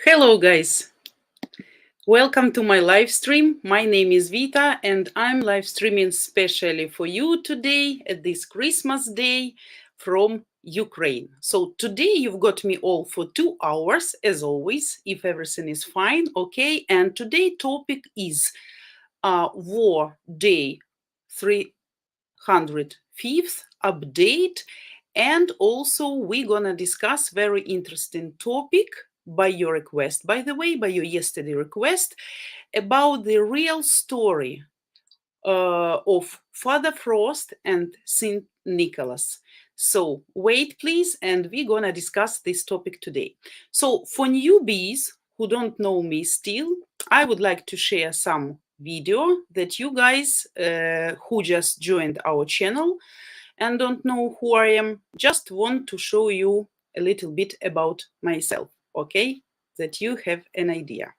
Hello guys, welcome to my live stream. My name is Vita and I'm live streaming specially for you today at this Christmas day from Ukraine. So today you've got me all for 2 hours as always, if everything is fine, okay? And today topic is War Day 305th update, and also we're gonna discuss very interesting topic by your request, by the way, by your yesterday request, about the real story of Father Frost and Saint Nicholas. So wait please, and we're gonna discuss this topic today. So for newbies who don't know me still, I would like to share some video that you guys who just joined our channel and don't know who I am, just want to show you a little bit about myself, okay? That you have an idea.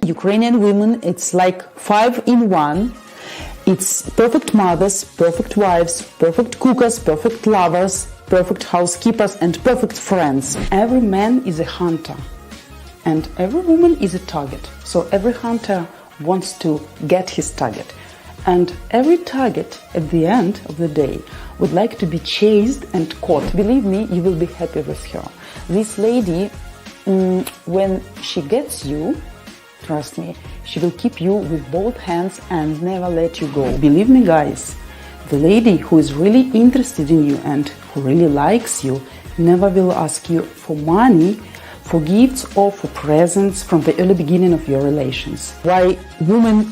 Ukrainian women, it's like 5 in 1. It's perfect mothers, perfect wives, perfect cookers, perfect lovers, perfect housekeepers, and perfect friends. Every man is a hunter, and every woman is a target. So every hunter wants to get his target. And every target at the end of the day would like to be chased and caught. Believe me, you will be happy with her. This lady, when she gets you, trust me, she will keep you with both hands and never let you go. Believe me, guys, the lady who is really interested in you and who really likes you never will ask you for money, for gifts, or for presents from the early beginning of your relations. Why women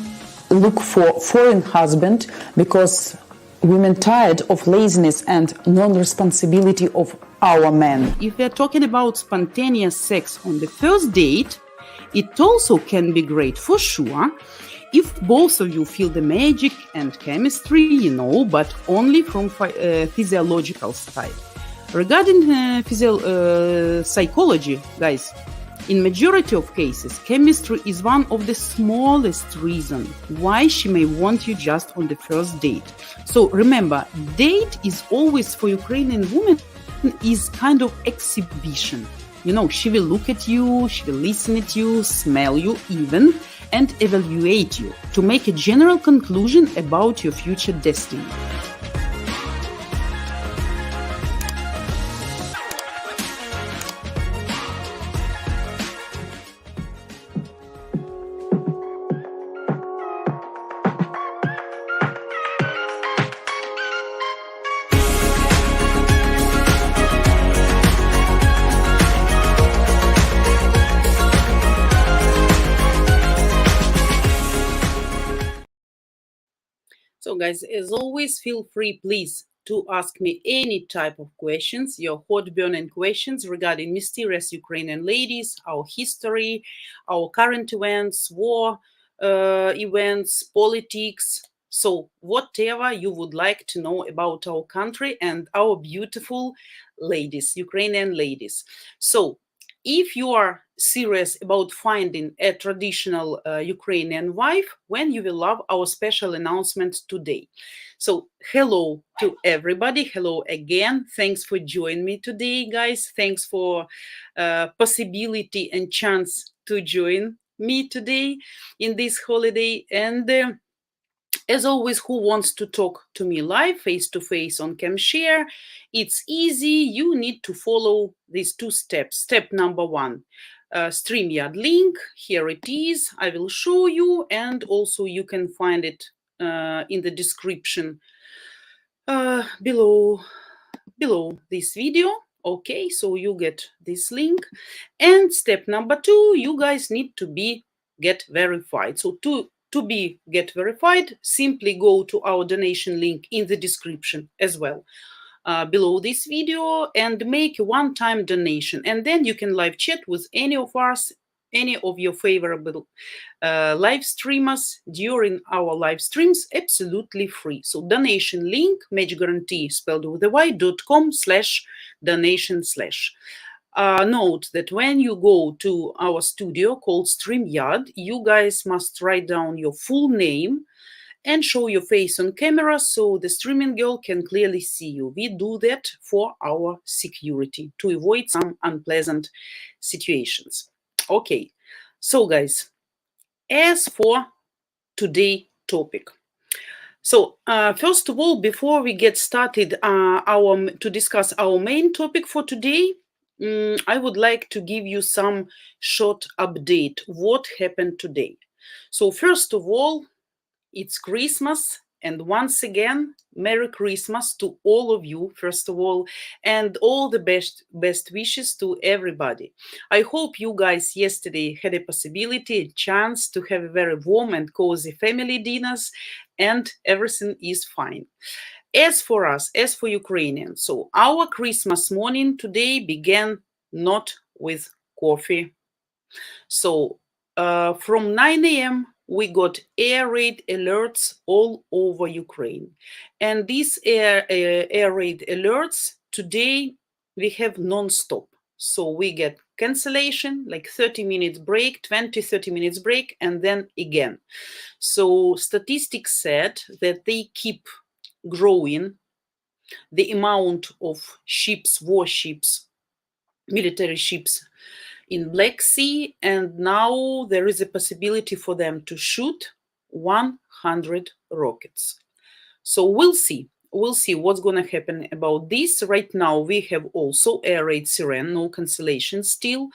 look for foreign husband? Because women tired of laziness and non-responsibility of our men. If we are talking about spontaneous sex on the first date, it also can be great for sure if both of you feel the magic and chemistry, but only from physiological side. Regarding psychology, guys, in majority of cases, chemistry is one of the smallest reasons why she may want you just on the first date. So remember, date is always for Ukrainian women is kind of exhibition. She will look at you, she will listen at you, smell you even, and evaluate you to make a general conclusion about your future destiny. So guys, as always, feel free, please, to ask me any type of questions, your hot burning questions regarding mysterious Ukrainian ladies, our history, our current events, war events, politics. So whatever you would like to know about our country and our beautiful ladies, Ukrainian ladies. So if you are serious about finding a traditional Ukrainian wife, when you will love our special announcement today. So hello to everybody. Hello again. Thanks for joining me today, guys. Thanks for possibility and chance to join me today in this holiday. And as always, who wants to talk to me live, face-to-face on CamShare, it's easy. You need to follow these 2 steps. Step number 1, Streamyard link. Here it is. I will show you, and also you can find it in the description below this video. Okay, so you get this link. And step number 2, you guys need to get verified. So to get verified, simply go to our donation link in the description as well below this video and make a one-time donation. And then you can live chat with any of us, any of your favorable live streamers during our live streams, absolutely free. So donation link, match guarantee spelled with a y.com/donation/. Note that when you go to our studio called Streamyard, you guys must write down your full name and show your face on camera so the streaming girl can clearly see you. We do that for our security, to avoid some unpleasant situations. Okay, so guys, as for today's topic. So first of all, before we get started to discuss our main topic for today, I would like to give you some short update what happened today. So first of all, it's Christmas, and once again, Merry Christmas to all of you, first of all, and all the best wishes to everybody. I hope you guys yesterday had a possibility, a chance to have a very warm and cozy family dinners, and everything is fine. As for us, as for Ukrainians, so our Christmas morning today began not with coffee. So from 9 a.m., we got air raid alerts all over Ukraine. And these air raid alerts, today we have non-stop. So we get cancellation, like 30 minutes break, 20, 30 minutes break, and then again. So statistics said that they keep growing the amount of ships, warships, military ships in Black Sea, and now there is a possibility for them to shoot 100 rockets. So we'll see. We'll see what's going to happen about this. Right now, we have also air raid siren, no cancellation still.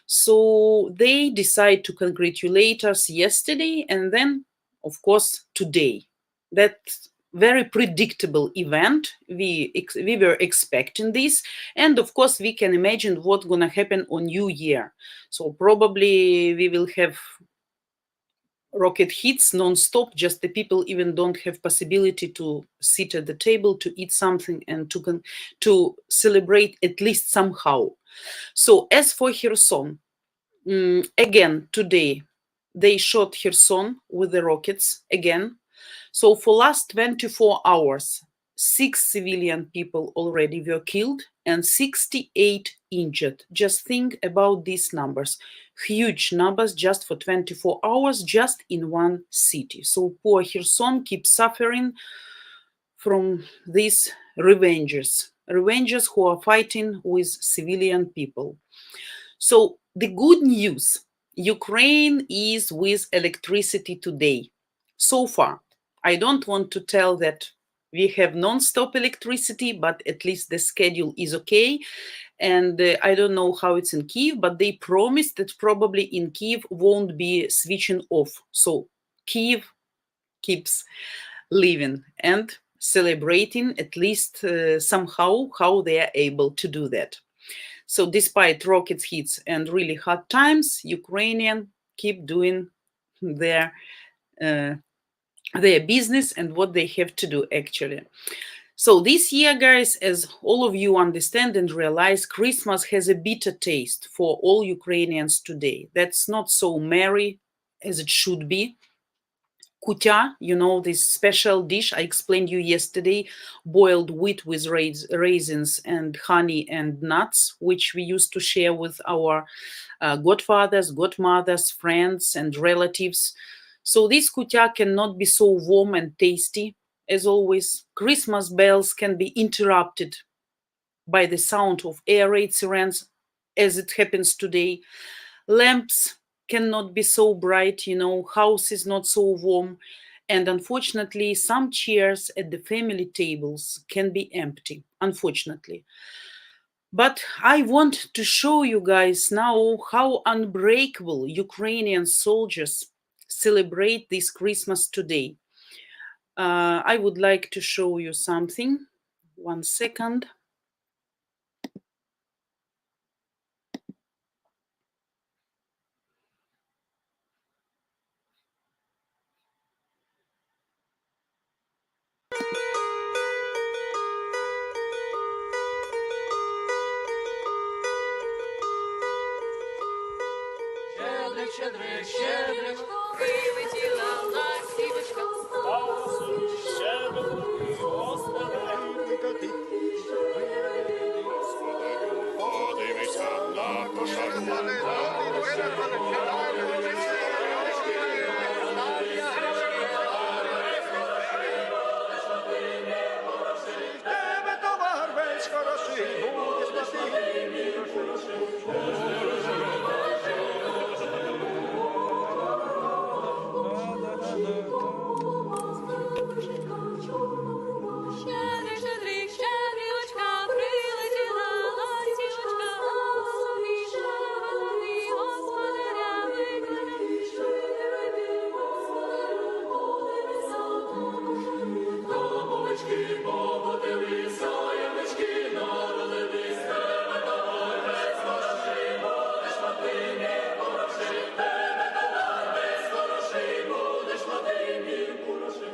So they decide to congratulate us yesterday and then, of course, today. That's very predictable event. We were expecting this, and of course we can imagine what's going to happen on New Year. So probably we will have rocket hits non-stop, just the people even don't have possibility to sit at the table to eat something and to celebrate at least somehow. So as for Kherson, again today they shot Kherson with the rockets again. So for last 24 hours, 6 civilian people already were killed and 68 injured. Just think about these numbers. Huge numbers just for 24 hours, just in one city. So poor Kherson keeps suffering from these revengers who are fighting with civilian people. So the good news, Ukraine is with electricity today. So far, I don't want to tell that we have non-stop electricity, but at least the schedule is okay. And I don't know how it's in Kyiv, but they promised that probably in Kyiv won't be switching off. So Kyiv keeps living and celebrating at least somehow how they are able to do that. So despite rocket hits and really hard times, Ukrainians keep doing their business and what they have to do actually. So this year, guys, as all of you understand and realize, Christmas has a bitter taste for all Ukrainians today. That's not so merry as it should be. Kutya, you know, this special dish I explained you yesterday, boiled wheat with raisins and honey and nuts, which we used to share with our godfathers, godmothers, friends, and relatives. So this kutya cannot be so warm and tasty. As always, Christmas bells can be interrupted by the sound of air raid sirens, as it happens today. Lamps cannot be so bright, you know, house is not so warm, and unfortunately some chairs at the family tables can be empty, unfortunately. But I want to show you guys now how unbreakable Ukrainian soldiers celebrate this Christmas today. I would like to show you something. 1 second. Щедрик, щедрик, прилетіла ластівочка, спасибі, щедрик, Господи, подивися на кошару. Щедрик, щедрик, щедрівочка, прилетіла ластівочка, собі щедрий господаря викликав. Щедрий господарю, подивися, домовички погодилися, ямички народилися, давай без грошей, будеш мати грошей, тебе давай без грошей, будеш мати грошей.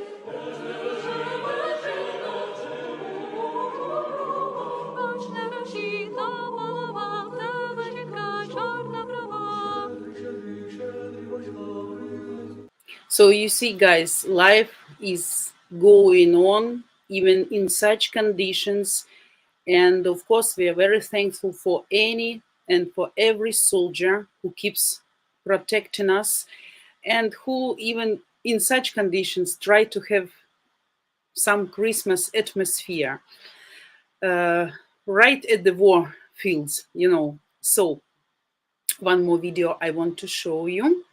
So you see, guys, life is going on even in such conditions. And of course, we are very thankful for any and for every soldier who keeps protecting us and who even in such conditions try to have some Christmas atmosphere right at the war fields, you know. So one more video I want to show you.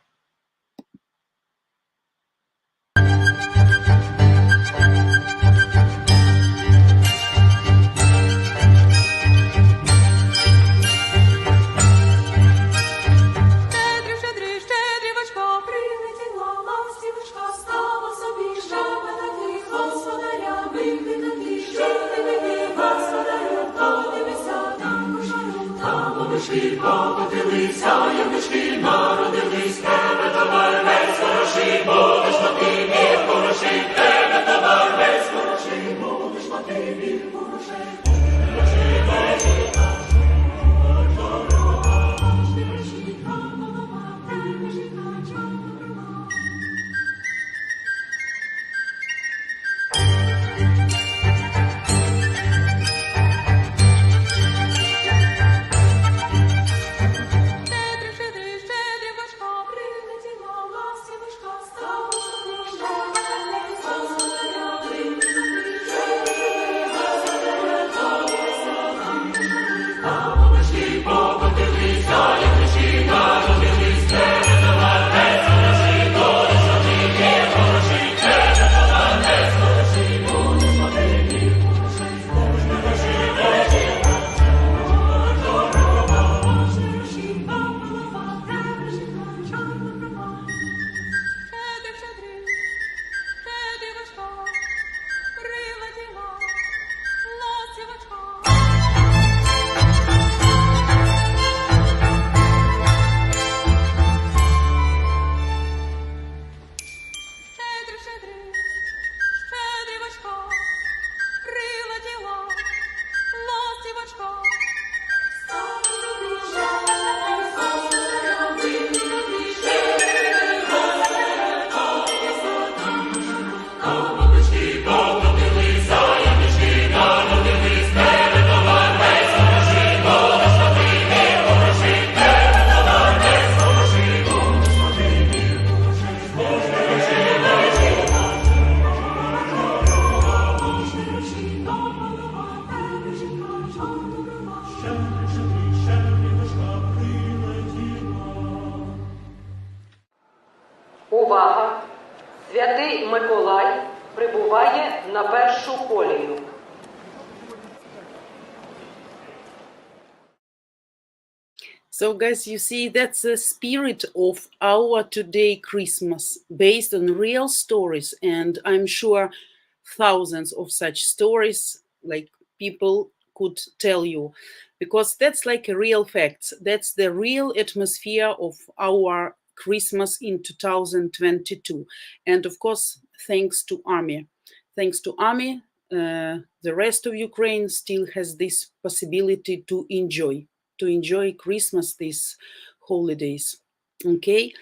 Щедрик, щедрик, щедрівочка, прилетіла ластівочка, стала собі щебетати, господаря викликати. Щедрик, господарю, подивися, там кошару, там овечки покотилися, ямички народились, тебе товар без грошей, будеш мати від грошей, тебе товар без грошей, будеш мати від грошей. Щедрик, щедрик, щедрівочка, прилетіла ластівочка, стала собі щебетати, господаря викликати. Щедрик, господарю, подивися, там овечки покотилися, ямички народились, тебе товар без грошей, будеш мати від грошей, тебе товар без грошей, будеш мати від грошей. Щедрик, щедрик, щедрівочка, прилетіла ластівочка. Щедрик, щедрик, щедрівочка, прилетіла ластівочка. Стала собі щебетати, господаря викликати. Щедрик, господарю, подивися, там кошару, там овечки покотилися, ямички народились, тебе товар без грошей, будеш мати від грошей, тебе товар без грошей, будеш мати від грошей. Увага! Святий Миколай прибуває на першу колію. So guys, you see, that's the spirit of our today Christmas, based on real stories. And I'm sure thousands of such stories, like people could tell you, because that's like a real fact. That's the real atmosphere of our Christmas in 2022. And of course, thanks to Army. Thanks to Army, the rest of Ukraine still has this possibility to enjoy Christmas, these holidays. Okay,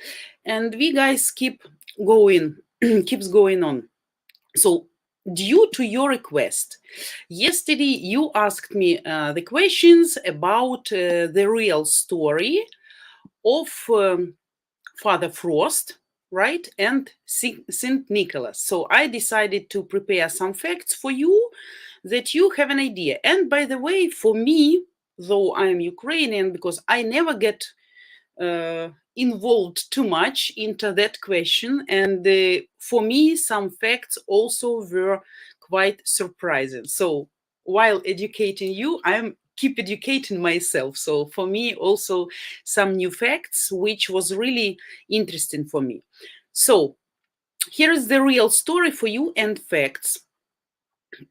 and we guys keep going, keeps going on. So due to your request, yesterday you asked me the questions about the real story of Father Frost, right, and Saint Nicholas. So I decided to prepare some facts for you that you have an idea. And by the way, for me, though I am Ukrainian, because I never get involved too much into that question, and for me some facts also were quite surprising. So while educating you, I'm keep educating myself. So for me also some new facts, which was really interesting for me. So here is the real story for you and facts.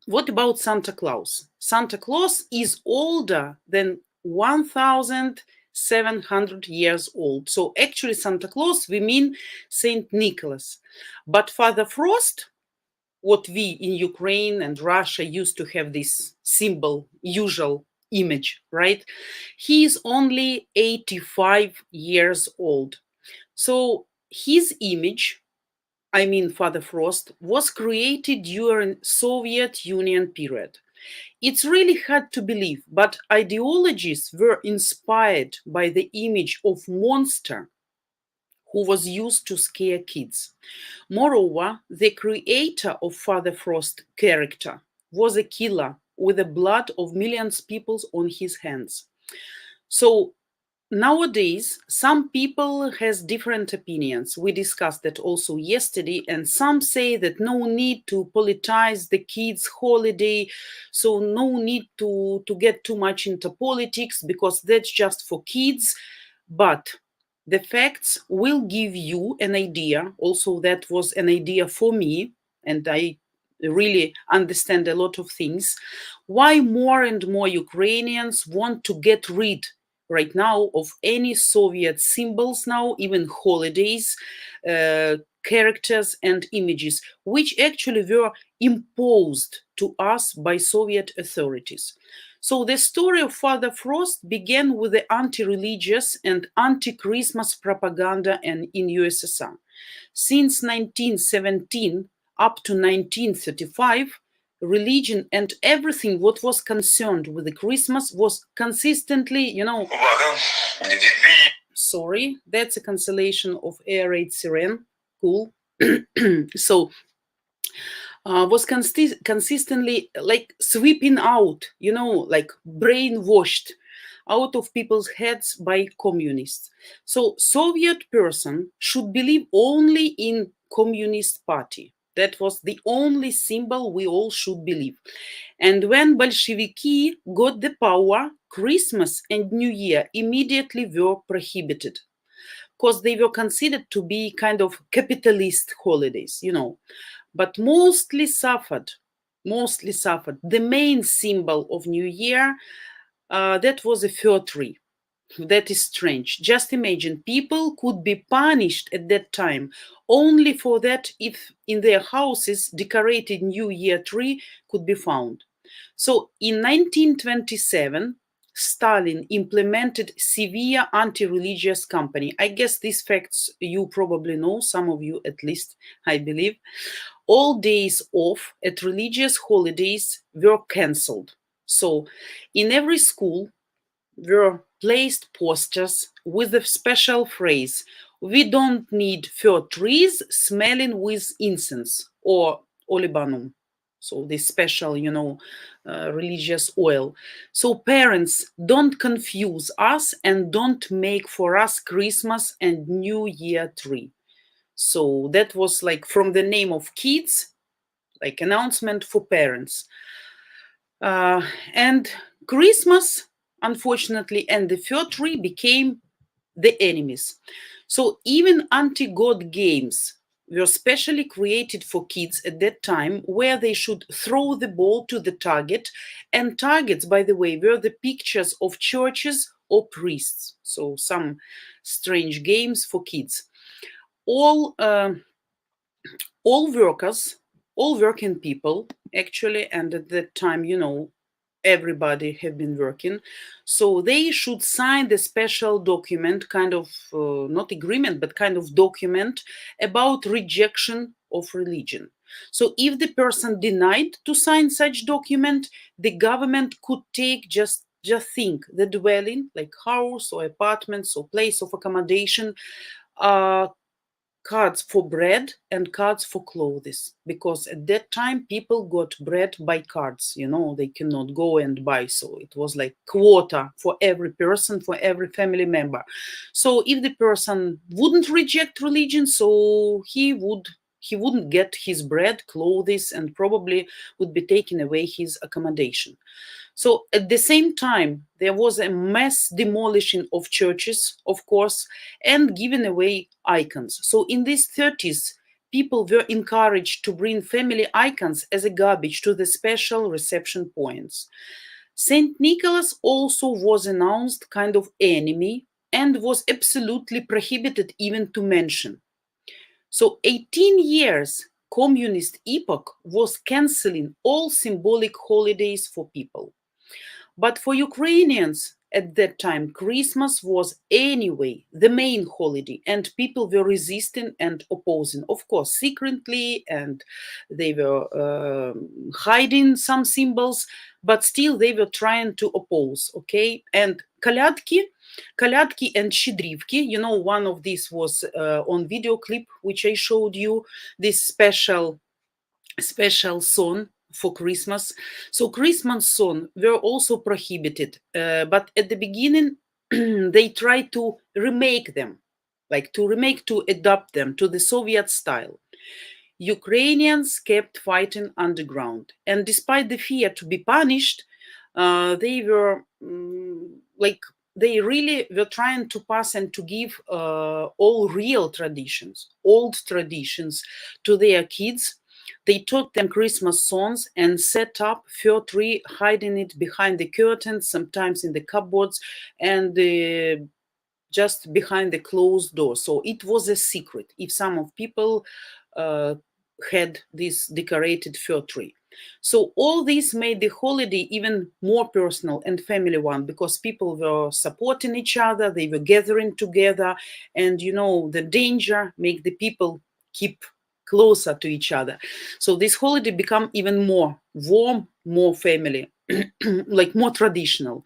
What about Santa Claus? Santa Claus is older than 1,700 years old. So actually Santa Claus, we mean Saint Nicholas. But Father Frost, what we in Ukraine and Russia used to have this symbol, usual image, right? He is only 85 years old. So his image, I mean Father Frost, was created during Soviet Union period. It's really hard to believe, but ideologies were inspired by the image of monster who was used to scare kids. Moreover, the creator of Father Frost character was a killer with the blood of millions of people on his hands. So nowadays, some people has different opinions. We discussed that also yesterday, and some say that no need to politicize the kids' holiday, so no need to get too much into politics because that's just for kids. But the facts will give you an idea. Also, that was an idea for me, and I really understand a lot of things, why more and more Ukrainians want to get rid right now of any Soviet symbols now, even holidays, characters and images, which actually were imposed to us by Soviet authorities. So the story of Father Frost began with the anti-religious and anti-Christmas propaganda in USSR. Since 1917 up to 1935, religion and everything what was concerned with the Christmas was consistently, sorry, that's a cancellation of air raid siren, cool. So was consistently like sweeping out, like brainwashed out of people's heads by communists. So Soviet person should believe only in Communist Party. That was the only symbol we all should believe. And when Bolsheviki got the power, Christmas and New Year immediately were prohibited because they were considered to be kind of capitalist holidays, but mostly suffered. The main symbol of New Year, that was a fir tree. That is strange. Just imagine, people could be punished at that time only for that if in their houses decorated New Year tree could be found. So in 1927, Stalin implemented severe anti-religious campaign. I guess these facts you probably know, some of you at least, I believe. All days off at religious holidays were cancelled. So in every school were placed posters with the special phrase, "We don't need fir trees smelling with incense," or olibanum. So this special, religious oil. So parents, don't confuse us and don't make for us Christmas and New Year tree. So that was like from the name of kids, like announcement for parents. And Christmas, unfortunately, and the fir tree became the enemies. So even anti-God games were specially created for kids at that time, where they should throw the ball to the target. And targets, by the way, were the pictures of churches or priests. So some strange games for kids. All workers, all working people, actually, and at that time, everybody have been working, so they should sign the special document, kind of not agreement, but kind of document about rejection of religion. So if the person denied to sign such document, the government could take just think the dwelling, like house or apartments or place of accommodation, cards for bread and cards for clothes, because at that time people got bread by cards, they cannot go and buy, so it was like quota for every person, for every family member. So if the person wouldn't reject religion, so he wouldn't get his bread, clothes, and probably would be taken away his accommodation. So at the same time, there was a mass demolishing of churches, of course, and giving away icons. So in these 30s, people were encouraged to bring family icons as a garbage to the special reception points. Saint Nicholas also was announced kind of enemy and was absolutely prohibited even to mention. So 18 years communist epoch was canceling all symbolic holidays for people. But for Ukrainians at that time, Christmas was anyway the main holiday, and people were resisting and opposing, of course, secretly, and they were hiding some symbols, but still they were trying to oppose, okay? And Kalyadki and Shidrivki, one of these was on video clip, which I showed you, this special song for Christmas. So Christmas songs were also prohibited, but at the beginning they tried to remake them, to adapt them to the Soviet style. Ukrainians kept fighting underground, and despite the fear to be punished, they were they really were trying to pass and to give all real traditions, old traditions, to their kids. They taught them Christmas songs and set up fir tree, hiding it behind the curtains, sometimes in the cupboards, and just behind the closed door. So it was a secret if some of people had this decorated fir tree. So all this made the holiday even more personal and family one, because people were supporting each other, they were gathering together, and the danger make the people keep closer to each other. So this holiday become even more warm, more family, like more traditional.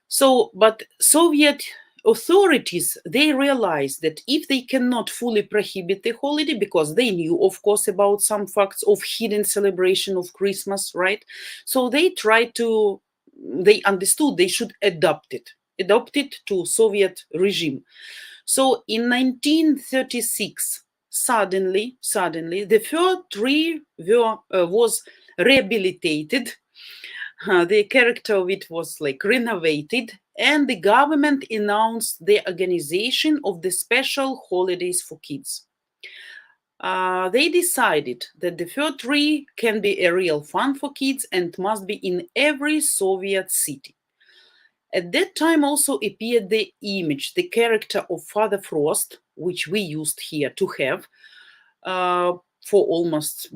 So, but Soviet authorities, they realized that if they cannot fully prohibit the holiday, because they knew, of course, about some facts of hidden celebration of Christmas, right? So they understood they should adopt it to Soviet regime. So in 1936, suddenly, the fir tree was rehabilitated. The character of it was renovated, and the government announced the organization of the special holidays for kids. They decided that the fir tree can be a real fun for kids and must be in every Soviet city. At that time also appeared the image, the character of Father Frost, which we used here to have for almost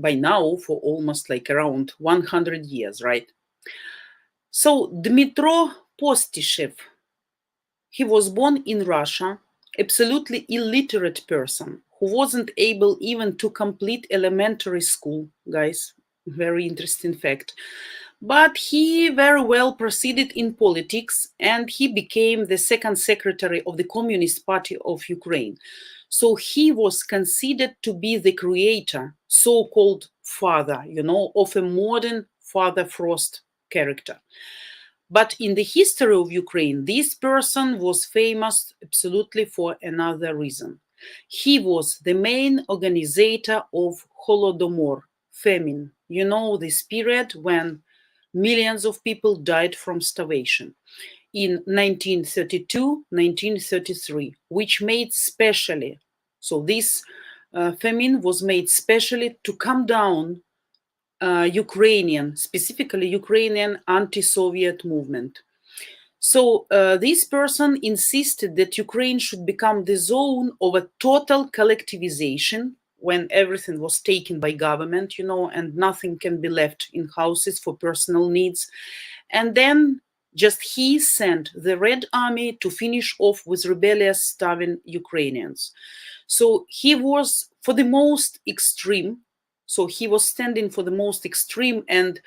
around 100 years, right? So Dmitro Postishev, he was born in Russia, absolutely illiterate person who wasn't able even to complete elementary school, guys. Very interesting fact. But he very well proceeded in politics, and he became the second secretary of the Communist Party of Ukraine. So he was considered to be the creator, so-called father, of a modern Father Frost character. But in the history of Ukraine, this person was famous absolutely for another reason. He was the main organizer of Holodomor, famine, this period when millions of people died from starvation in 1932-1933, which made specially, so this famine was made specially to calm down specifically Ukrainian anti-Soviet movement. So this person insisted that Ukraine should become the zone of a total collectivization when everything was taken by government, and nothing can be left in houses for personal needs. And then just he sent the Red Army to finish off with rebellious, starving Ukrainians. So he was for the most extreme. So he was standing for the most extreme and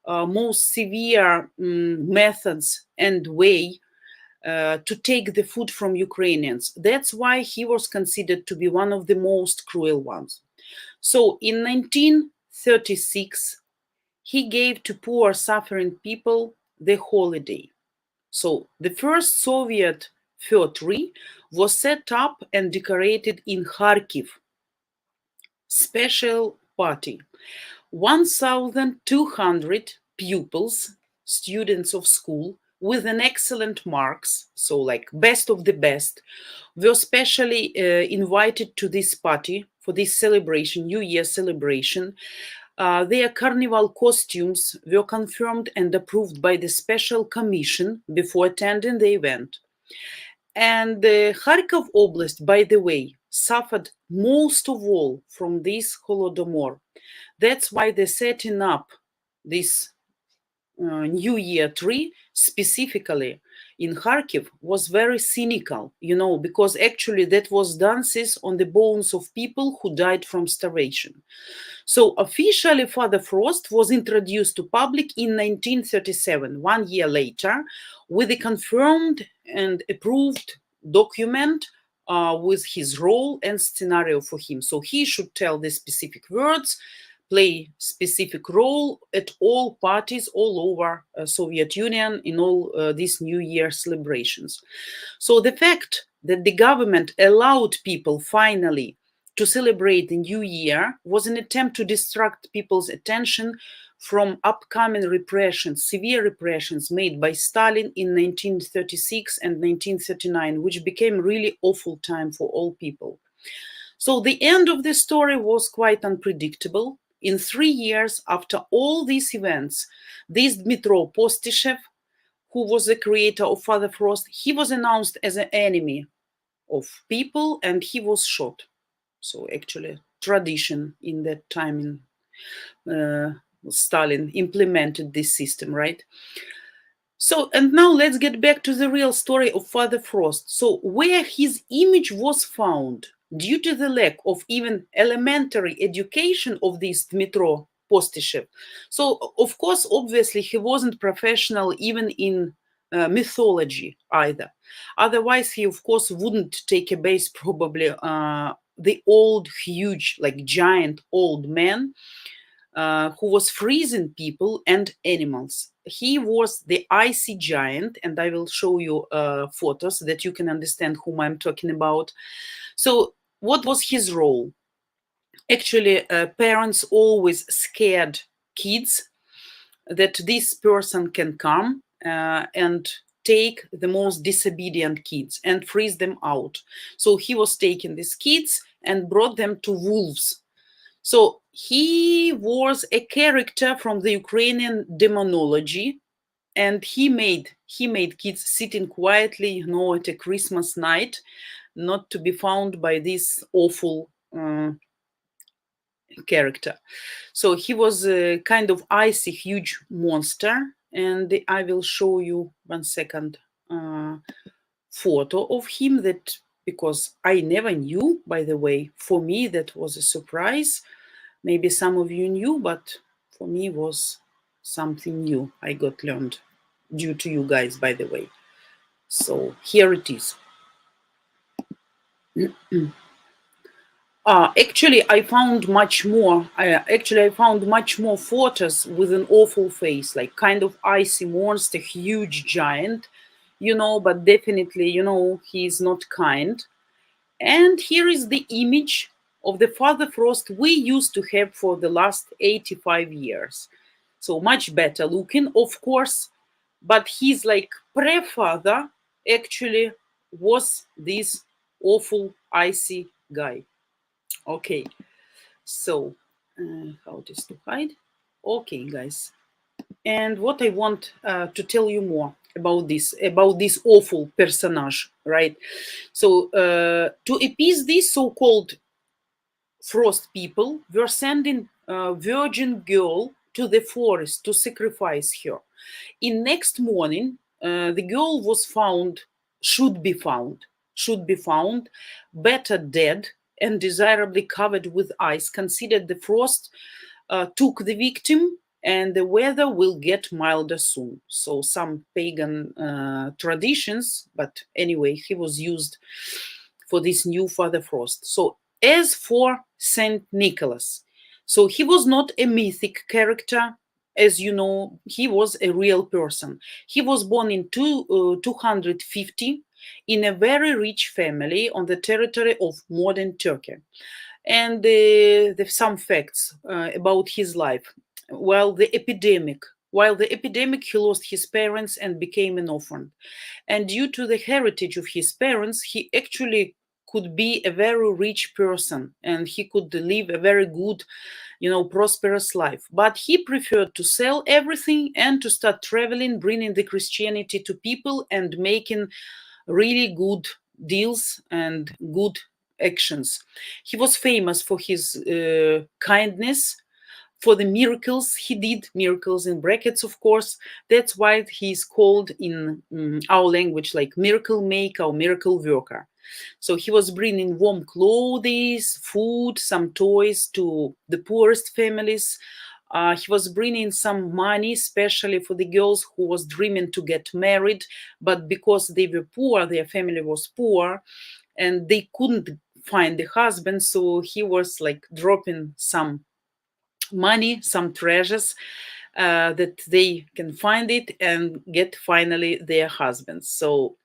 most severe methods and way to take the food from Ukrainians. That's why he was considered to be one of the most cruel ones. So in 1936, he gave to poor suffering people the holiday. So the first Soviet fir tree was set up and decorated in Kharkiv. Special party. 1,200 pupils, students of school, with an excellent marks, so like best of the best, were specially invited to this party for this celebration, New Year celebration. Their carnival costumes were confirmed and approved by the special commission before attending the event. And Kharkov Oblast, by the way, suffered most of all from this Holodomor. That's why they're setting up this New Year tree specifically in Kharkiv was very cynical, because actually that was dances on the bones of people who died from starvation. So officially Father Frost was introduced to public in 1937, 1 year later, with a confirmed and approved document with his role and scenario for him. So he should tell the specific words, play specific role at all parties all over Soviet Union in all these New Year celebrations. So the fact that the government allowed people finally to celebrate the New Year was an attempt to distract people's attention from upcoming repressions, severe repressions made by Stalin in 1936 and 1939, which became really awful time for all people. So the end of the story was quite unpredictable. In 3 years after all these events, this Dmitro Postishev, who was the creator of Father Frost, he was announced as an enemy of people and he was shot. So actually tradition in that time Stalin implemented this system, right? So, and now let's get back to the real story of Father Frost. So where his image was found, due to the lack of even elementary education of this Dmitro Postishev. So, of course, obviously, he wasn't professional even in mythology either. Otherwise, he, of course, wouldn't take a base probably the old, huge, like giant old man who was freezing people and animals. He was the icy giant, and I will show you photos that you can understand whom I'm talking about. So what was his role? Actually, parents always scared kids that this person can come and take the most disobedient kids and freeze them out. So he was taking these kids and brought them to wolves. So he was a character from the Ukrainian demonology, and he made kids sitting quietly, at a Christmas night, not to be found by this awful character. So he was a kind of icy, huge monster, and I will show you 1 second photo of him, that because I never knew, by the way. For me, that was a surprise. Maybe some of you knew, but for me was something new I got learned due to you guys, by the way. So here it is. Actually, I found much more. I found much more photos with an awful face, like kind of icy monster, huge giant, but definitely, he's not kind. And here is the image of the Father Frost we used to have for the last 85 years. So much better looking, of course, but his like pre-father actually was this awful icy guy. Okay, so how it is to hide? Okay, guys. And what I want to tell you more about this awful personage, right? So to appease these so-called Frost people, were sending a virgin girl to the forest to sacrifice her. In next morning, the girl was should be found, better dead and desirably covered with ice. Considered the Frost took the victim and the weather will get milder soon. So some pagan traditions, but anyway, he was used for this new Father Frost. So as for Saint Nicholas, so he was not a mythic character. As you know, he was a real person. He was born in 250 in a very rich family on the territory of modern Turkey. And some facts about his life. While the epidemic, he lost his parents and became an orphan. And due to the heritage of his parents, he actually could be a very rich person and he could live a very good, prosperous life. But he preferred to sell everything and to start traveling, bringing the Christianity to people and making really good deals and good actions. He was famous for his kindness, for the miracles. He did miracles in brackets, of course. That's why he's called in our language like miracle maker or miracle worker. So he was bringing warm clothes, food, some toys to the poorest families. He was bringing some money, especially for the girls who was dreaming to get married, but because they were poor, their family was poor, and they couldn't find the husband. So he was like dropping some money, some treasures that they can find it and get finally their husbands. So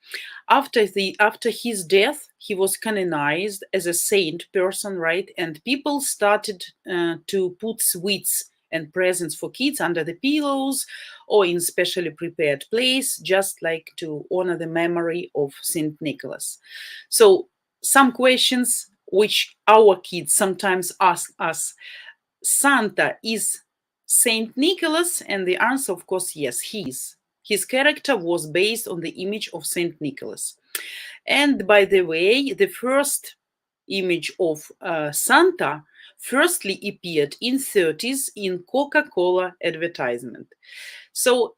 after his death, he was canonized as a saint person, right? And people started to put sweets and presents for kids under the pillows or in specially prepared place, just like to honor the memory of Saint Nicholas. So some questions which our kids sometimes ask us: Santa is Saint Nicholas? And the answer, of course, yes, he is. His character was based on the image of Saint Nicholas. And by the way, the first image of Santa firstly appeared in 30s in Coca-Cola advertisement. So,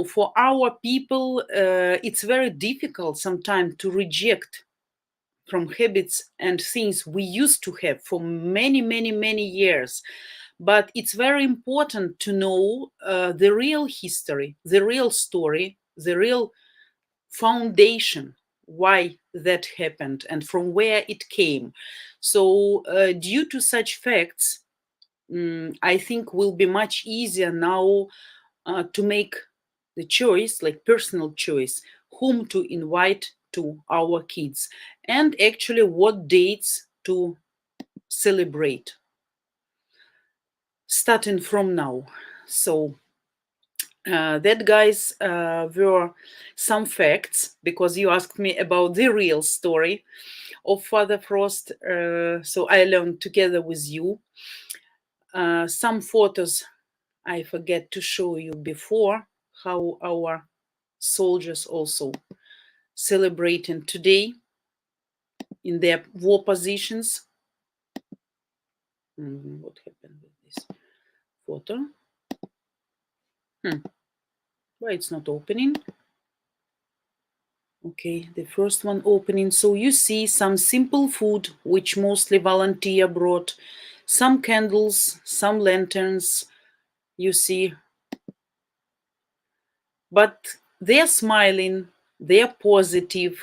for our people, it's very difficult sometimes to reject from habits and things we used to have for many, many, many years. But it's very important to know the real history, the real story, the real foundation, why that happened and from where it came. So due to such facts, I think will be much easier now to make the choice, like personal choice, whom to invite to our kids and actually what dates to celebrate starting from now. So that, guys, were some facts, because you asked me about the real story of Father Frost. So I learned together with you. Some photos I forget to show you before, how our soldiers also celebrating today in their war positions. What happened with this photo? Why it's not opening? Okay, the first one opening. So you see some simple food, which mostly volunteer brought, some candles, some lanterns, you see. But they're smiling, they're positive,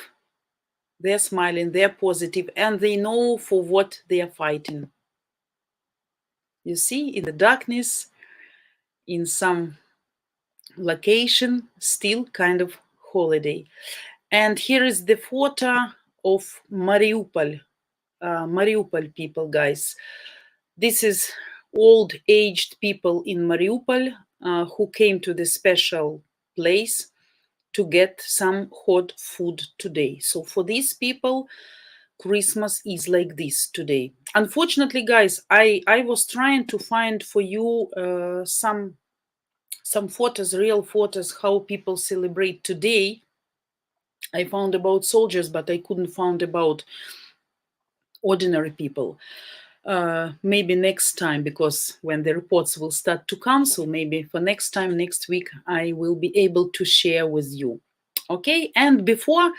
they're smiling, they're positive, and they know for what they are fighting. You see, in the darkness, in some location, still kind of holiday. And here is the photo of Mariupol, Mariupol people, guys. This is old-aged people in Mariupol who came to the special place to get some hot food today. So for these people, Christmas is like this today. Unfortunately, guys, I was trying to find for you some photos, real photos, how people celebrate today. I found about soldiers, but I couldn't find about ordinary people. Maybe next time, because when the reports will start to come, so maybe for next time, next week, I will be able to share with you. Okay, and before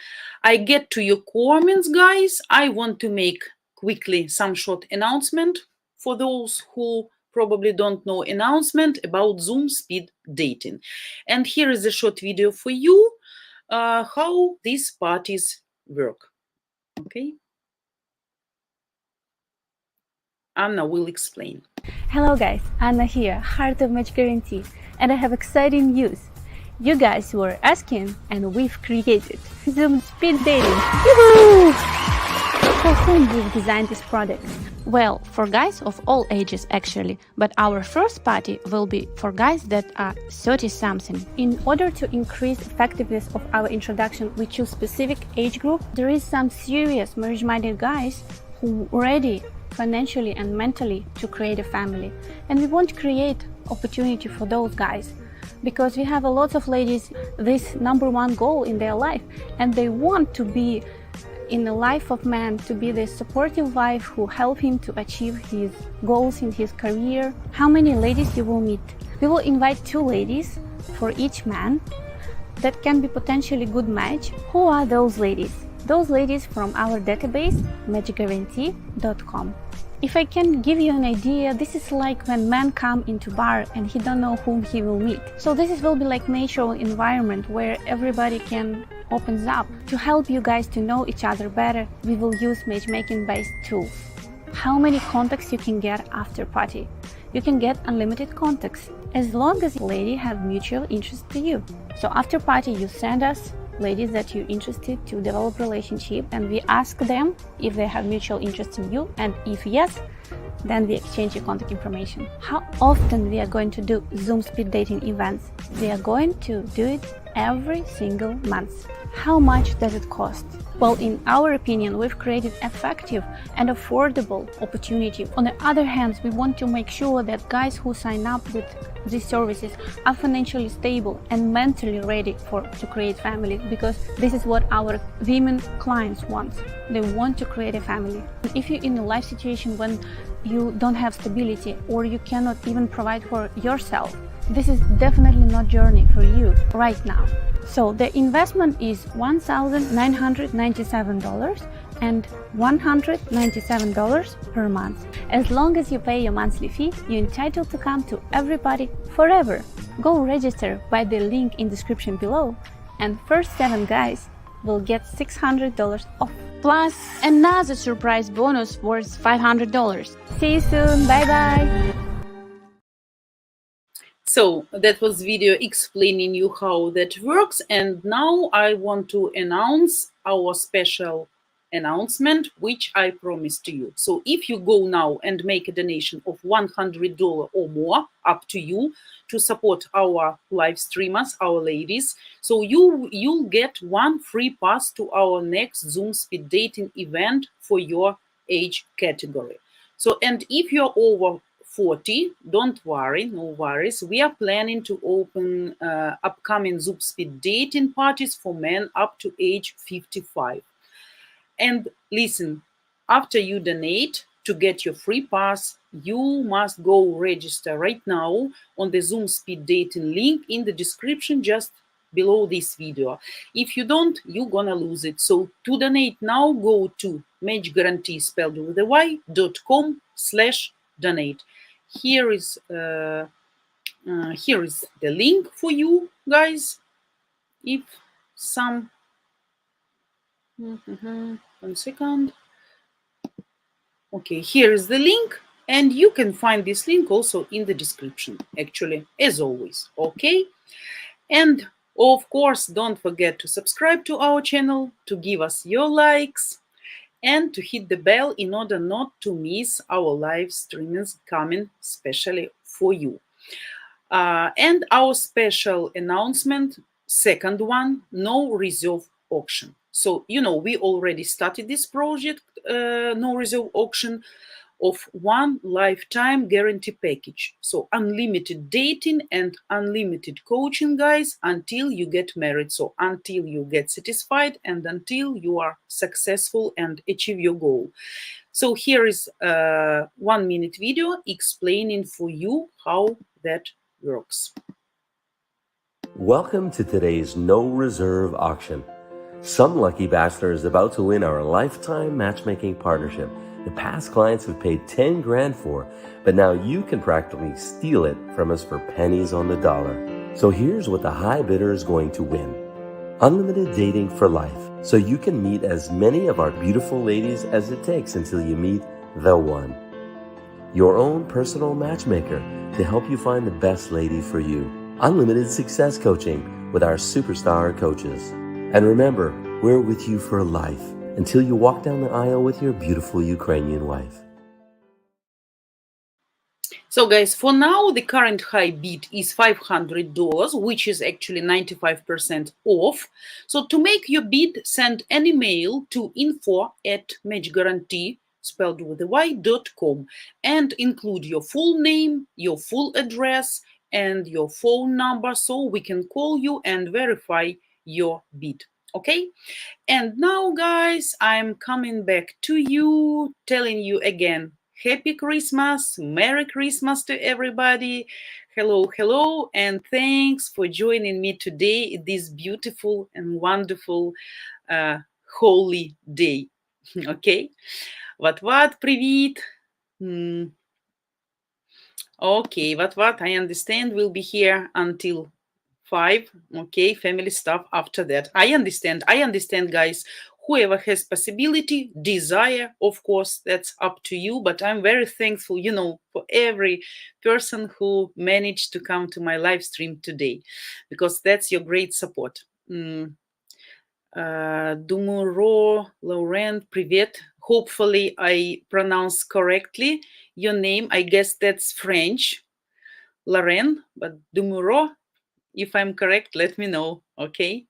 I get to your comments, guys, I want to make quickly some short announcement for those who probably don't know announcement about Zoom speed dating. And here is a short video for you how these parties work. Okay. Anna will explain. Hello guys, Anna here, Heart of Match Guarantee, and I have exciting news. You guys were asking and we've created Zoom speed dating. Yoo-hoo! For whom we've designed this product? Well, for guys of all ages actually, but our first party will be for guys that are 30-something. In order to increase effectiveness of our introduction, we choose specific age group. There is some serious marriage-minded guys who are ready financially and mentally to create a family, and we want to create opportunity for those guys because we have a lot of ladies this number one goal in their life, and they want to be in the life of man, to be the supportive wife who help him to achieve his goals in his career. How many ladies you will meet? We will invite 2 ladies for each man that can be potentially good match. Who are those ladies? Those ladies from our database, matchguarantee.com. If I can give you an idea, this is like when men come into bar and he don't know whom he will meet. So this will be like natural environment where everybody can opens up. To help you guys to know each other better, we will use matchmaking based tools. How many contacts you can get after party? You can get unlimited contacts as long as the lady have mutual interest to you. So after party you send us ladies that you're interested to develop relationship, and we ask them if they have mutual interest in you, and if yes, then we exchange your contact information. How often we are going to do Zoom speed dating events? We are going to do it every single month. How much does it cost? Well, in our opinion, we've created effective and affordable opportunity. On the other hand, we want to make sure that guys who sign up with these services are financially stable and mentally ready to create families, because this is what our women clients want. They want to create a family. If you're in a life situation when you don't have stability or you cannot even provide for yourself, this is definitely not journey for you right now. So the investment is $1,997 and $197 per month. As long as you pay your monthly fee, you're entitled to come to every party forever. Go register by the link in description below, and first 7 guys will get $600 off. Plus another surprise bonus worth $500. See you soon, bye bye! So that was video explaining you how that works, and now I want to announce our special announcement which I promised to you. So if you go now and make a donation of $100 or more, up to you, to support our live streamers, our ladies, so you'll get 1 free pass to our next Zoom speed dating event for your age category. So, and if you're over 40, don't worry, no worries. We are planning to open upcoming Zoom speed dating parties for men up to age 55. And listen, after you donate to get your free pass, you must go register right now on the Zoom speed dating link in the description just below this video. If you don't, you're gonna lose it. So to donate now, go to matchguarantee spelled with a y.com/donate. Here is the link for you guys. If some 1 second. Okay, here is the link, and you can find this link also in the description, actually, as always. Okay, and of course, don't forget to subscribe to our channel, to give us your likes, and to hit the bell in order not to miss our live streamings coming specially for you. And our special announcement, second one, no reserve auction. So, you know, we already started this project, no reserve auction, of 1 lifetime guarantee package. So unlimited dating and unlimited coaching, guys, until you get married. So until you get satisfied and until you are successful and achieve your goal. So here is a 1-minute video explaining for you how that works. Welcome to today's no reserve auction. Some lucky bachelor is about to win our lifetime matchmaking partnership the past clients have paid 10 grand for, but now you can practically steal it from us for pennies on the dollar. So here's what the high bidder is going to win. Unlimited dating for life, so you can meet as many of our beautiful ladies as it takes until you meet the one. Your own personal matchmaker to help you find the best lady for you. Unlimited success coaching with our superstar coaches. And remember, we're with you for life until you walk down the aisle with your beautiful Ukrainian wife. So guys, for now, the current high bid is $500, which is actually 95% off. So to make your bid, send an email to info@matchguarantee, spelled with a y.com, and include your full name, your full address, and your phone number so we can call you and verify your bid. Okay? And now, guys, I'm coming back to you, telling you again, Happy Christmas, Merry Christmas to everybody. Hello, hello, and thanks for joining me today this beautiful and wonderful holy day. Okay? What, привіт. Okay, what, I understand we'll be here until 5. Okay, family stuff after that. I understand, guys. Whoever has possibility, desire, of course, that's up to you. But I'm very thankful, for every person who managed to come to my live stream today, because that's your great support. Dumuro, Laurent, привет. Hopefully I pronounce correctly your name. I guess that's French, Lauren, but Dumuro, if I'm correct, let me know, okay?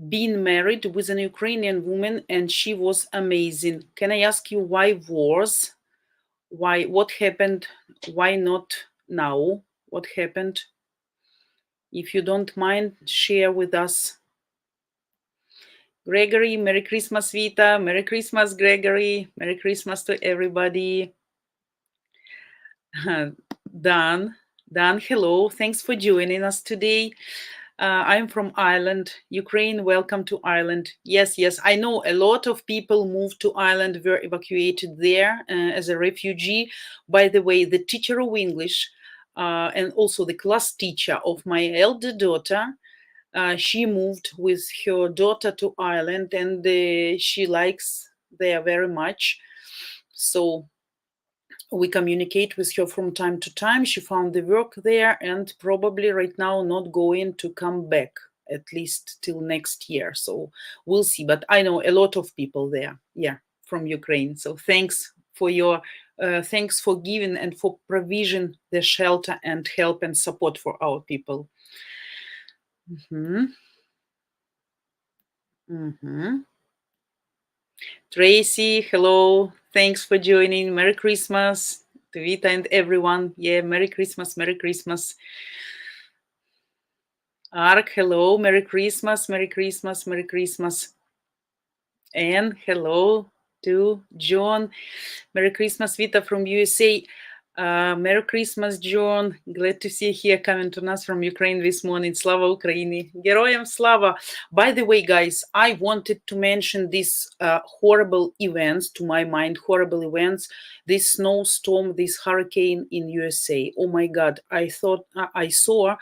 Being married with an Ukrainian woman, and she was amazing. Can I ask you why wars? Why? What happened? Why not now? What happened? If you don't mind, share with us. Gregory, Merry Christmas, Vita. Merry Christmas, Gregory. Merry Christmas to everybody. Dan, hello. Thanks for joining us today. I'm from Ireland, Ukraine. Welcome to Ireland. Yes, I know a lot of people moved to Ireland, were evacuated there as a refugee. By the way, the teacher of English and also the class teacher of my elder daughter, she moved with her daughter to Ireland, and she likes there very much. So we communicate with her from time to time. She found the work there and probably right now not going to come back, at least till next year. So we'll see. But I know a lot of people there, from Ukraine. So thanks for your thanks for giving and for provision the shelter and help and support for our people. Tracy, hello. Thanks for joining. Merry Christmas to Vita and everyone. Yeah, Merry Christmas, Merry Christmas. Ark, hello. Merry Christmas, Merry Christmas, Merry Christmas. And hello to John. Merry Christmas, Vita from USA. Merry Christmas, John. Glad to see you here coming to us from Ukraine this morning. Slava Ukraini. Героям slava. By the way, guys, I wanted to mention these horrible events, to my mind, horrible events, this snowstorm, this hurricane in USA. Oh my God, I thought I saw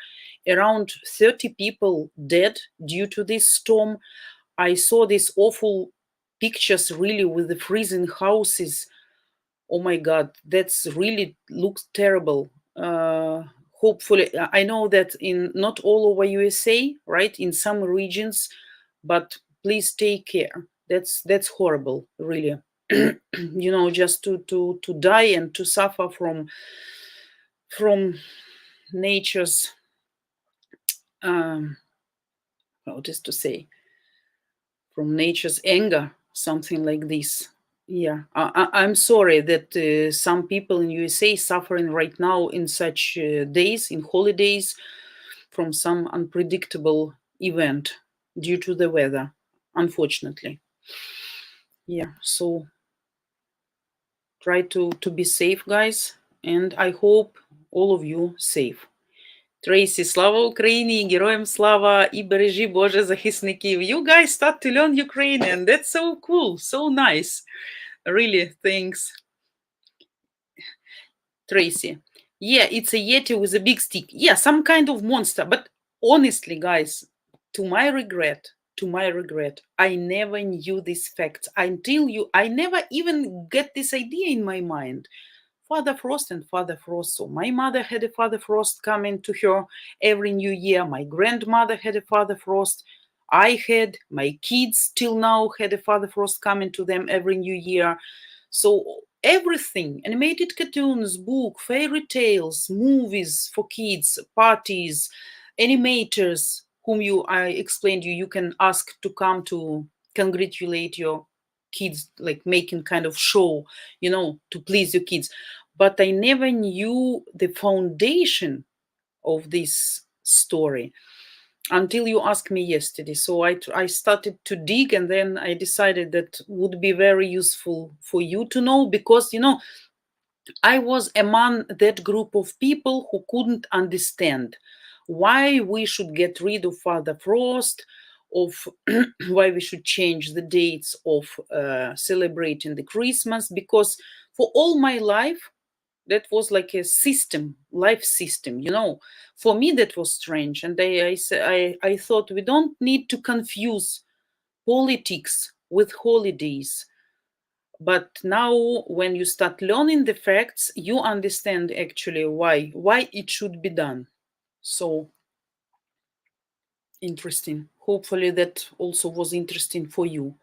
around 30 people dead due to this storm. I saw these awful pictures really with the freezing houses. Oh my God, that's really looks terrible. Hopefully, I know that in not all over USA, right, in some regions, but please take care. That's horrible, really. Just to die and to suffer from nature's how just to say, from nature's anger, something like this. Yeah, I'm sorry that some people in USA suffering right now in such days, in holidays, from some unpredictable event due to the weather, unfortunately. Yeah, so try to be safe, guys, and I hope all of you safe. Tracy, слава Україні, героям слава і бережи Боже захисників. You guys start to learn Ukrainian. That's so cool, so nice. Really, thanks. Tracy. Yeah, it's a Yeti with a big stick. Yeah, some kind of monster. But honestly, guys, to my regret, I never knew these facts until I never even get this idea in my mind. Father Frost and Father Frost. So my mother had a Father Frost coming to her every new year. My grandmother had a Father Frost. I had, my kids till now had a Father Frost coming to them every new year. So everything, animated cartoons, book, fairy tales, movies for kids, parties, animators, whom I explained you can ask to come to congratulate your kids, like making kind of show, to please your kids. But I never knew the foundation of this story until you asked me yesterday. So I started to dig, and then I decided that would be very useful for you to know, because, I was among that group of people who couldn't understand why we should get rid of Father Frost, of why we should change the dates of celebrating the Christmas, because for all my life, that was like a system, life system, For me, that was strange. And I thought we don't need to confuse politics with holidays. But now when you start learning the facts, you understand actually why it should be done. So interesting. Hopefully that also was interesting for you.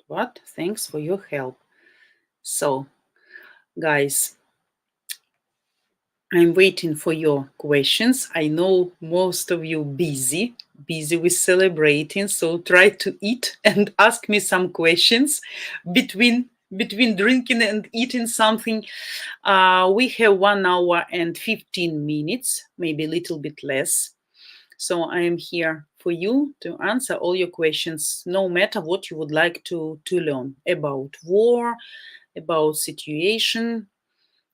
What? Thanks for your help. So, guys, I'm waiting for your questions. I know most of you busy with celebrating, so try to eat and ask me some questions between drinking and eating something. We have 1 hour and 15 minutes, maybe a little bit less. So I am here for you to answer all your questions, no matter what you would like to learn about war, about situation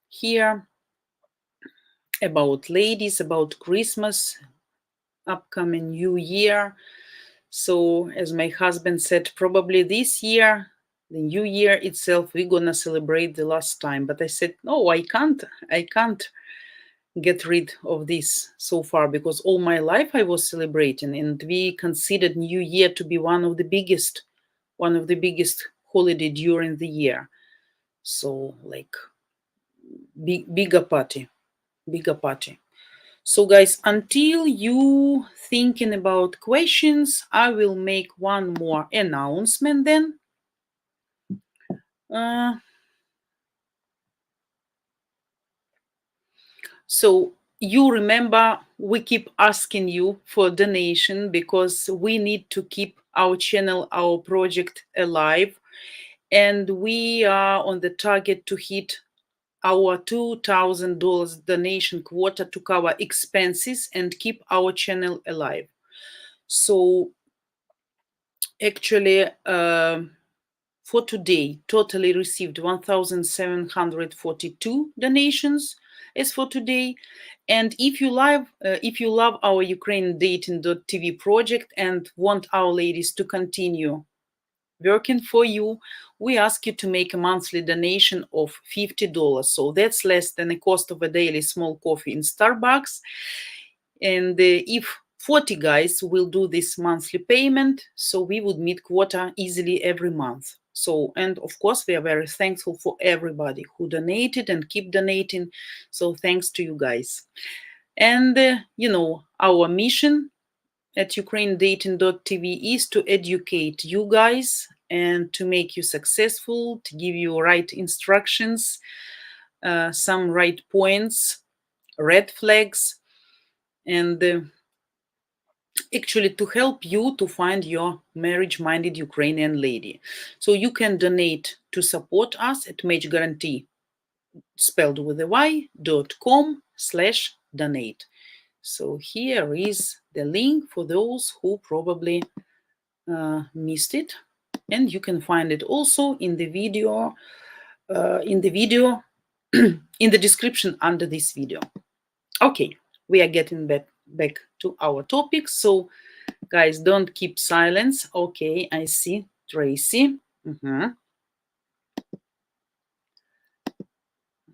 here, about ladies, about Christmas, upcoming New Year. So as my husband said, probably this year, the New Year itself, we're gonna celebrate the last time. But I said, no, I can't get rid of this so far, because all my life I was celebrating, and we considered New Year to be one of the biggest holiday during the year. So like bigger party. So guys, until you thinking about questions, I will make one more announcement then. So you remember, we keep asking you for donation because we need to keep our channel, our project alive. And we are on the target to hit our $2,000 donation quota to cover expenses and keep our channel alive. So actually, for today, totally received 1,742 donations as for today. And if you love our Ukrainian dating.tv project and want our ladies to continue working for you, we ask you to make a monthly donation of $50. So that's less than the cost of a daily small coffee in Starbucks. And if 40 guys will do this monthly payment, so we would meet quota easily every month. So, and of course, we are very thankful for everybody who donated and keep donating. So thanks to you guys. And, our mission at ukrainedating.tv is to educate you guys and to make you successful, to give you right instructions, some right points, red flags, and actually to help you to find your marriage-minded Ukrainian lady. So you can donate to support us at Match Guarantee, spelled with a y.com/donate. So here is the link for those who probably missed it. And you can find it also in the video, in the description under this video. Okay, we are getting back to our topic. So, guys, don't keep silence. Okay, I see Tracy.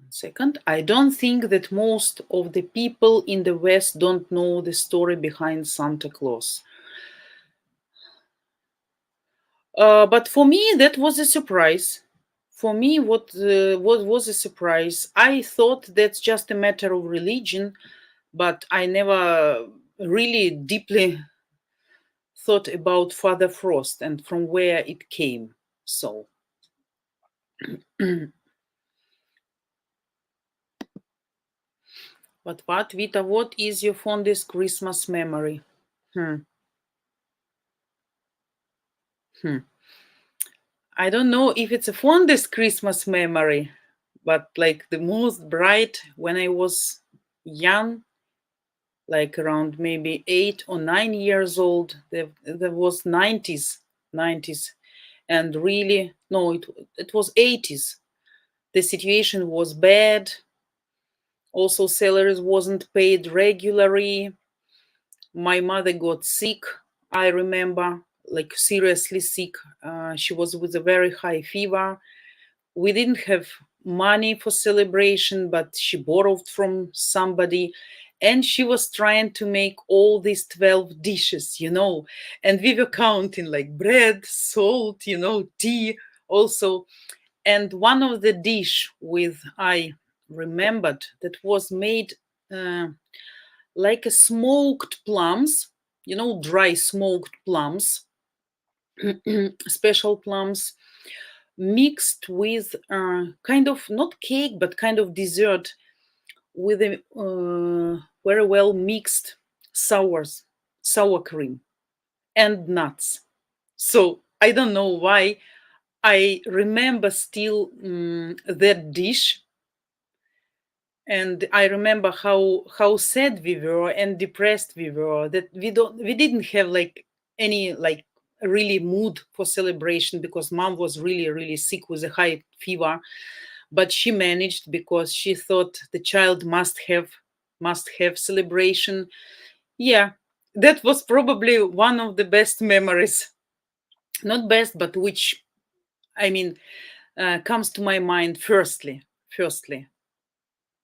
Second, I don't think that most of the people in the West don't know the story behind Santa Claus. But for me, that was a surprise. For me, what was a surprise? I thought that's just a matter of religion, but I never really deeply thought about Father Frost and from where it came. So, but what, Vita, what is your fondest Christmas memory? I don't know if it's a fondest Christmas memory, but like the most bright when I was young, like around maybe 8 or 9 years old, there was 90s, and really, no, it was 80s. The situation was bad. Also, salaries wasn't paid regularly. My mother got sick, I remember, like seriously sick. She was with a very high fever. We didn't have money for celebration, but she borrowed from somebody, and she was trying to make all these 12 dishes, and we were counting like bread, salt, tea also. And one of the dish I remembered that was made like a smoked plums, dry smoked plums, special plums, mixed with kind of not cake, but kind of dessert with a very well mixed sour cream and nuts. So I don't know why I remember still that dish. And I remember how sad we were and depressed we were, that we didn't have like any like really mood for celebration, because mom was really, really sick with a high fever. But she managed, because she thought the child must have celebration. Yeah, that was probably one of the best memories. Not best, but which, I mean, comes to my mind firstly,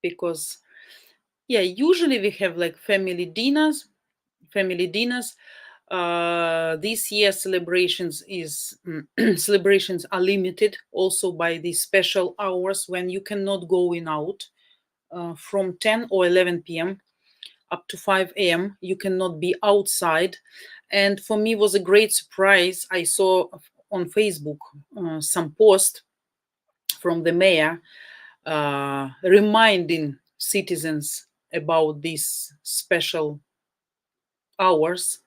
because yeah, usually we have like family dinners. This year celebrations are limited also by these special hours when you cannot go out. From 10 or 11 p.m. up to 5 a.m. you cannot be outside. And for me, it was a great surprise. I saw on Facebook some post from the mayor reminding citizens about these special hours.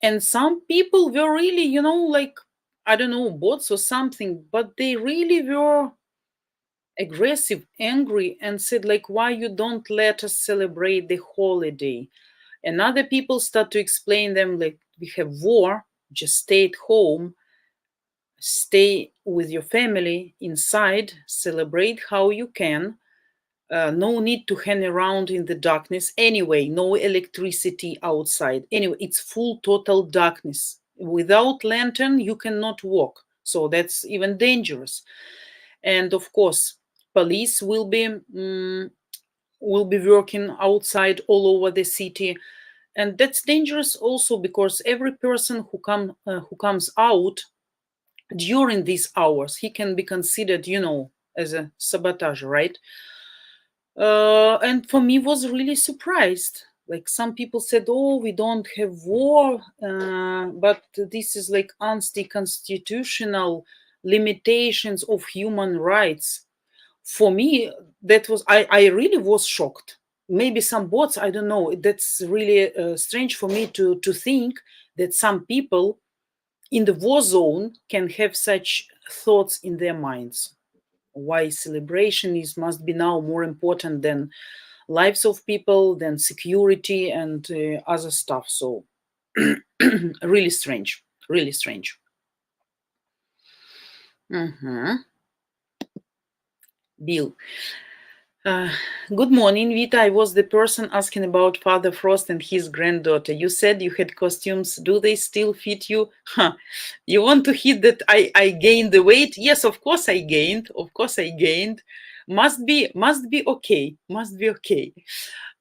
And some people were really, like, I don't know, bots or something, but they really were aggressive, angry, and said, like, why you don't let us celebrate the holiday? And other people start to explain them, like, we have war, just stay at home, stay with your family inside, celebrate how you can. No need to hang around in the darkness. Anyway, no electricity outside. Anyway, it's full total darkness. Without lantern, you cannot walk. So that's even dangerous. And of course, police will be working outside all over the city. And that's dangerous also because every person who comes out during these hours, he can be considered, as a sabotage, right? And for me, was really surprised. Like some people said, "Oh, we don't have war, but this is like anti-constitutional limitations of human rights." For me, that was I really was shocked. Maybe some bots, I don't know. That's really strange for me to think that some people in the war zone can have such thoughts in their minds. Why celebration must be now more important than lives of people, than security and other stuff. So really strange. Bill. Good morning, Vita. I was the person asking about Father Frost and his granddaughter. You said you had costumes. Do they still fit you? Huh. You want to hit that I gained the weight? Yes, of course I gained. Of course I gained. Must be okay. Must be okay.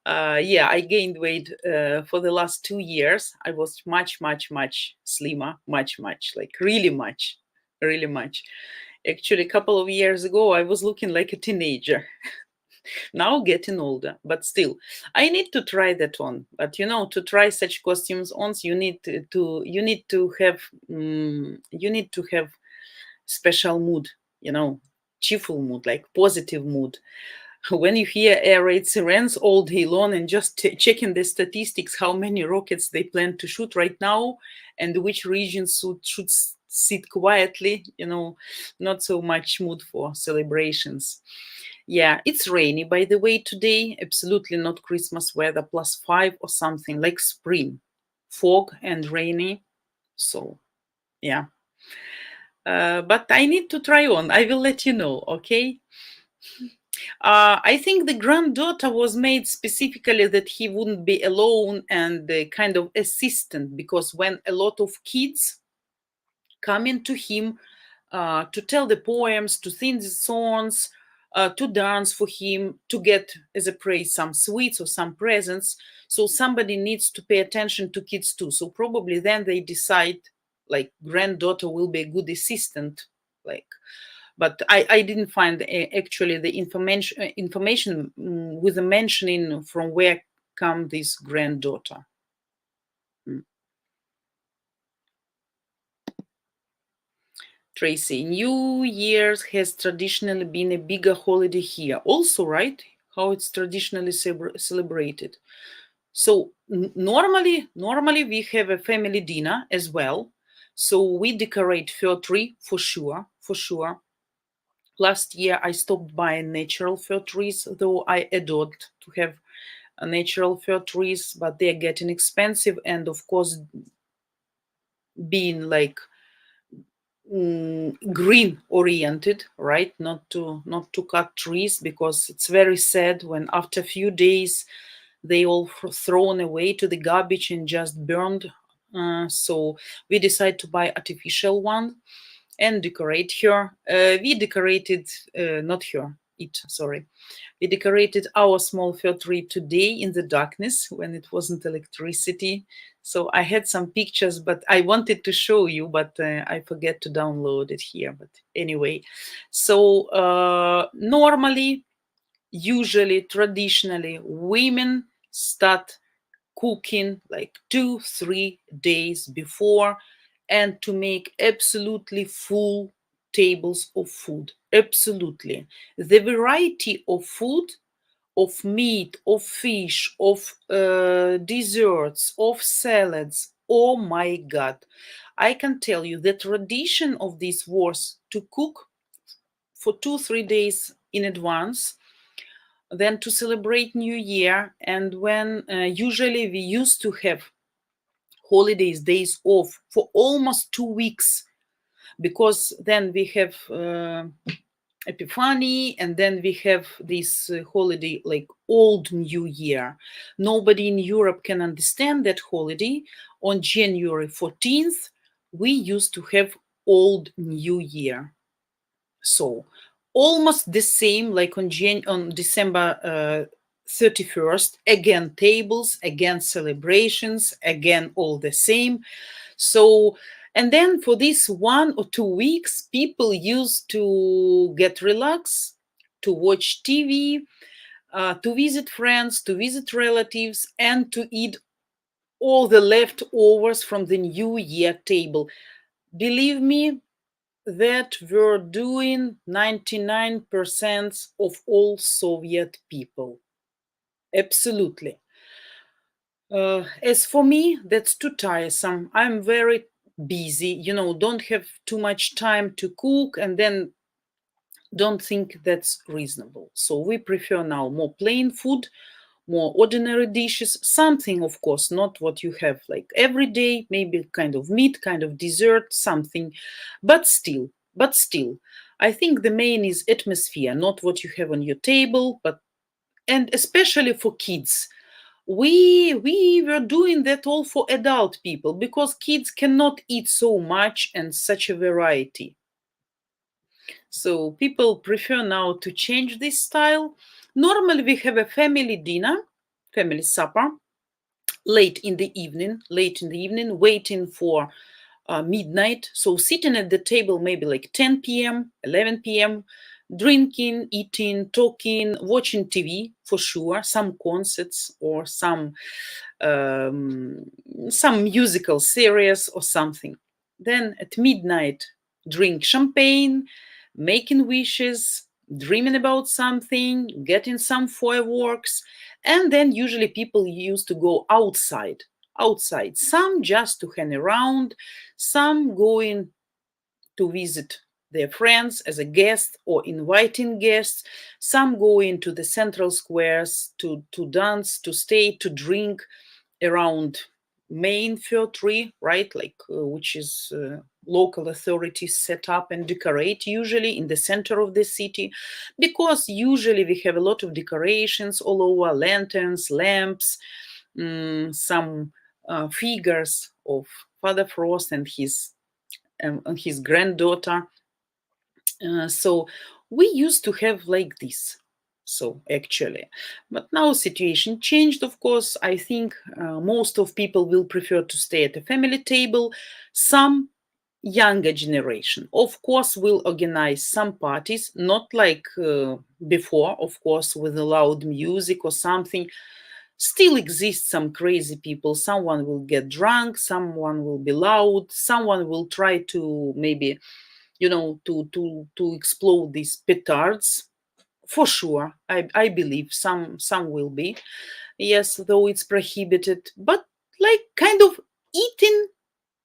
Yeah, I gained weight for the last 2 years. I was much slimmer, much, like really much. Actually, a couple of years ago, I was looking like a teenager. Now getting older, but still, I need to try that on. But to try such costumes on, you need to have special mood, cheerful mood, like positive mood. When you hear air raid sirens all day long and just checking the statistics, how many rockets they plan to shoot right now, and which regions should sit quietly, not so much mood for celebrations. Yeah, it's rainy, by the way, today. Absolutely not Christmas weather, +5 or something, like spring. Fog and rainy. So, yeah. But I need to try on. I will let you know, okay? I think the granddaughter was made specifically that he wouldn't be alone and the kind of assistant, because when a lot of kids come into him to tell the poems, to sing the songs, to dance for him, to get as a praise some sweets or some presents. So somebody needs to pay attention to kids too. So probably then they decide, like, granddaughter will be a good assistant, like. But I didn't find actually the information with the mentioning from where come this granddaughter. Tracy, New Year's has traditionally been a bigger holiday here. Also, right? How it's traditionally celebrated. So normally we have a family dinner as well. So we decorate fir tree for sure. Last year I stopped buying natural fir trees, though I adored to have natural fir trees, but they're getting expensive, and of course, being like green oriented, right? Not to cut trees, because it's very sad when after a few days they all thrown away to the garbage and just burned. So we decided to buy artificial one and decorate her. We decorated not her, it, sorry. We decorated our small fir tree today in the darkness when it wasn't electricity. So I had some pictures, but I wanted to show you, but I forget to download it here. But anyway, so normally, usually, traditionally, women start cooking like 2-3 days before, and to make absolutely full tables of food. Absolutely. The variety of food, of meat, of fish, of desserts, of salads. Oh my God. I can tell you the tradition of this was to cook for 2-3 days in advance, then to celebrate New Year. And when usually we used to have holidays, days off for almost 2 weeks, because then we have Epiphany, and then we have this holiday like Old New Year. Nobody in Europe can understand that holiday. On January 14th, we used to have Old New Year. So almost the same like on December 31st, again tables, again celebrations, again all the same. So, and then for this 1 or 2 weeks, people used to get relaxed, to watch TV, to visit friends, to visit relatives, and to eat all the leftovers from the New Year table. Believe me, that were doing 99% of all Soviet people. Absolutely. As for me, that's too tiresome. I'm very busy, don't have too much time to cook, and then don't think that's reasonable. So we prefer now more plain food, more ordinary dishes, something, of course, not what you have like every day, maybe kind of meat, kind of dessert, something, but still But still, I think the main is atmosphere, not what you have on your table, but and especially for kids. We were doing that all for adult people because kids cannot eat so much and such a variety. So people prefer now to change this style. Normally we have a family dinner, family supper, late in the evening, waiting for midnight. So sitting at the table maybe like 10 p.m., 11 p.m., drinking, eating, talking, watching TV for sure, some concerts or um, some musical series or something. Then at midnight, drink champagne, making wishes, dreaming about something, getting some fireworks, and then usually people used to go outside. Some just to hang around, some going to visit their friends as a guest or inviting guests, some going to the central squares to dance, to stay, to drink around main fir tree, right? Like which is local authorities set up and decorate usually in the center of the city, because usually we have a lot of decorations all over, lanterns, lamps, some figures of Father Frost and his granddaughter. So we used to have like this. So actually, but now situation changed. Of course, I think most of people will prefer to stay at a family table. Some younger generation, of course, will organize some parties, not like before, of course, with the loud music or something. Still exists some crazy people. Someone will get drunk, someone will be loud, someone will try to maybe to explode these petards. For sure, I believe some will be, yes, though it's prohibited, but like kind of eating,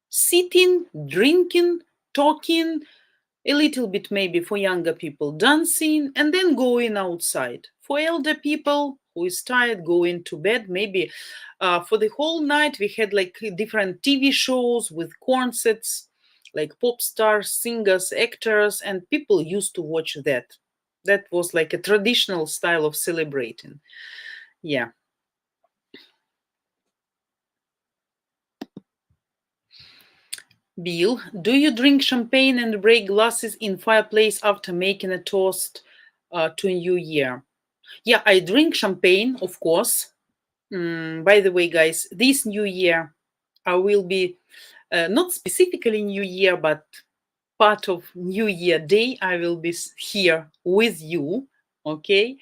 sitting, drinking, talking, a little bit maybe for younger people dancing, and then going outside. For elder people who is tired, going to bed. Maybe for the whole night we had like different TV shows with concerts, like pop stars, singers, actors, and people used to watch that. That was like a traditional style of celebrating. Yeah. Bill, do you drink champagne and break glasses in fireplace after making a toast to New Year? Yeah, I drink champagne, of course. By the way, guys, this New Year I will be not specifically New Year, but part of New Year Day. I will be here with you. Okay,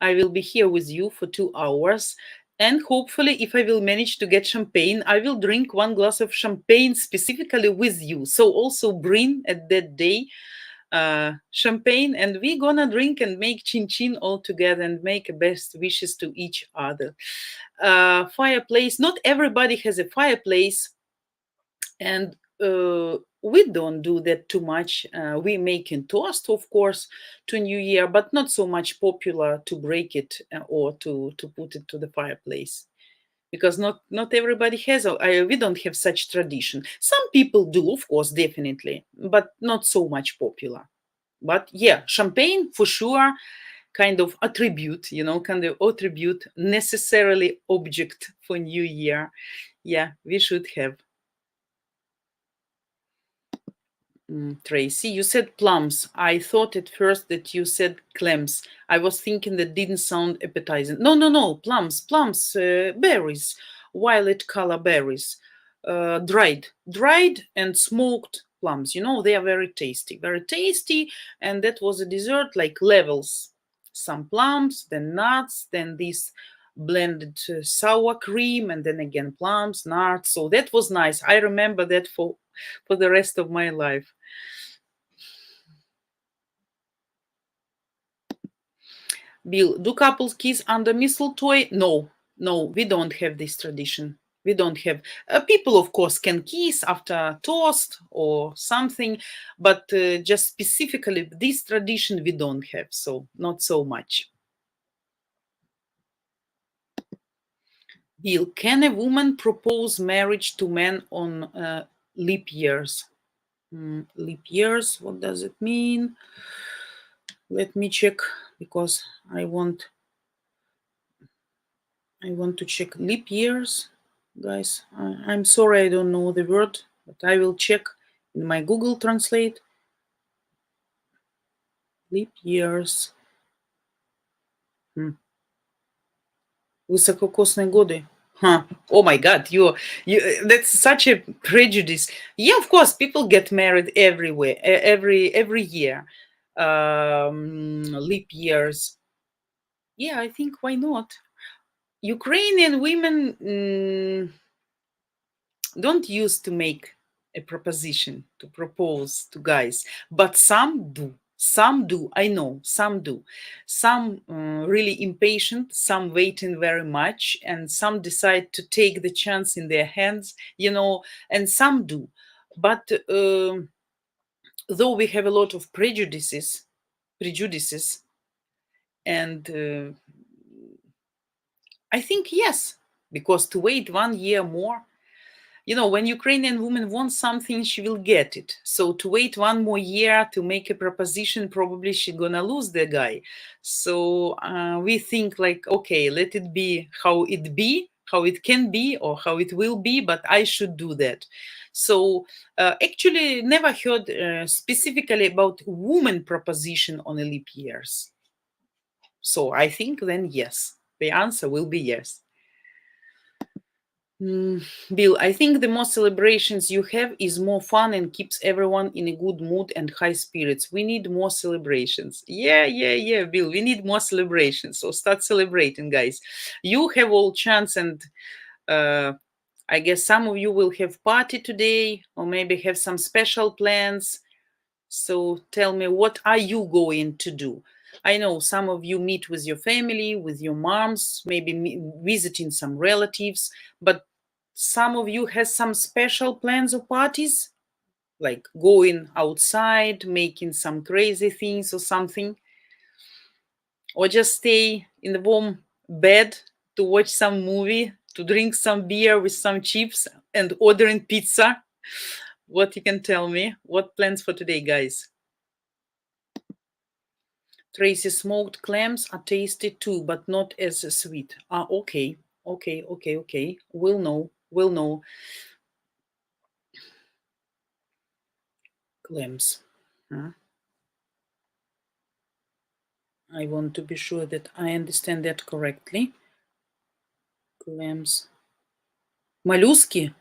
I will be here with you for 2 hours. And hopefully, if I will manage to get champagne, I will drink one glass of champagne specifically with you. So also bring at that day champagne, and we're gonna drink and make chin chin all together and make best wishes to each other. Fireplace. Not everybody has a fireplace, and we don't do that too much. We making toast, of course, to New Year, but not so much popular to break it or to put it to the fireplace, because not everybody has. We don't have such tradition. Some people do, of course, definitely, but not so much popular. But yeah, champagne for sure, kind of attribute, necessarily object for New Year. Yeah, we should have. Tracy, you said plums. I thought at first that you said clams. I was thinking that didn't sound appetizing. No, plums, berries, violet color berries, dried and smoked plums. They are very tasty. And that was a dessert like levels. Some plums, then nuts, then this blended sour cream, and then again plums, nuts. So that was nice. I remember that for the rest of my life. Bill, do couples kiss under mistletoe? No, we don't have this tradition. We don't have. People, of course, can kiss after toast or something, but just specifically this tradition we don't have, so not so much. Bill, can a woman propose marriage to men on leap years? Leap years, what does it mean? Let me check, because I want to check leap years, guys. I'm sorry, I don't know the word, but I will check in my Google Translate. Leap years. Высококосные годы. Huh. Oh my God, you that's such a prejudice. Yeah, of course, people get married everywhere, every year. Leap years. Yeah, I think why not? Ukrainian women don't use to make a proposition, to propose to guys, but some do. Some do, I know, some do. Some really impatient, some waiting very much, and some decide to take the chance in their hands, and some do. But though we have a lot of prejudices, and I think yes, because to wait 1 year more, when Ukrainian woman wants something, she will get it. So to wait 1 more year to make a proposition, probably she's gonna lose the guy. So we think like, okay, let it be how it can be, or how it will be, but I should do that. So actually never heard specifically about woman proposition on a leap years. So I think then yes, the answer will be yes. Bill, I think the more celebrations you have is more fun and keeps everyone in a good mood and high spirits. We need more celebrations. Yeah, Bill, we need more celebrations. So start celebrating, guys. You have all chance, and I guess some of you will have party today, or maybe have some special plans. So tell me, what are you going to do? I know some of you meet with your family, with your moms, maybe visiting some relatives, but some of you has some special plans or parties, like going outside, making some crazy things or something, or just stay in the warm bed to watch some movie, to drink some beer with some chips and ordering pizza. What you can tell me? What plans for today, guys? Tracy, smoked clams are tasty too, but not as sweet. Okay. We'll know. Clams. I want to be sure that I understand that correctly. Clams. Моллюски?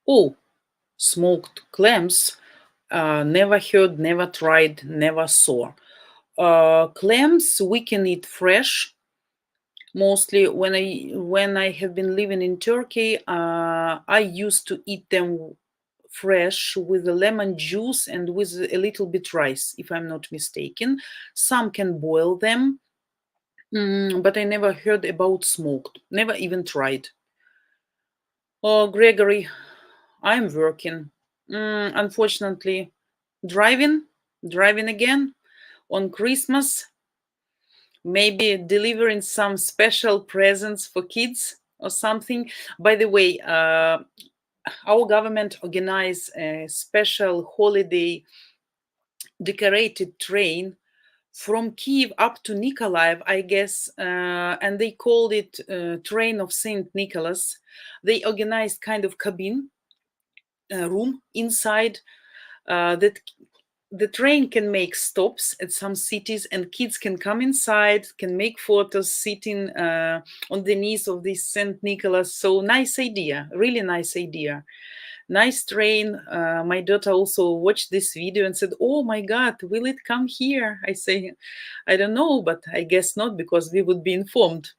Oh, smoked clams. Never heard, never tried, never saw. Clams we can eat fresh. Mostly when I have been living in Turkey, I used to eat them fresh with the lemon juice and with a little bit rice, if I'm not mistaken. Some can boil them, but I never heard about smoked. Never even tried. Oh, Gregory, I'm working. Unfortunately, driving again on Christmas, maybe delivering some special presents for kids or something. By the way, our government organized a special holiday decorated train from Kiev up to Nikolaev, I guess, and they called it Train of St. Nicholas. They organized kind of cabin room inside that the train can make stops at some cities, and kids can come inside, can make photos sitting on the knees of this St. Nicholas. So nice idea, really nice idea. Nice train. My daughter also watched this video and said, oh my God, will it come here? I say, I don't know, but I guess not, because we would be informed.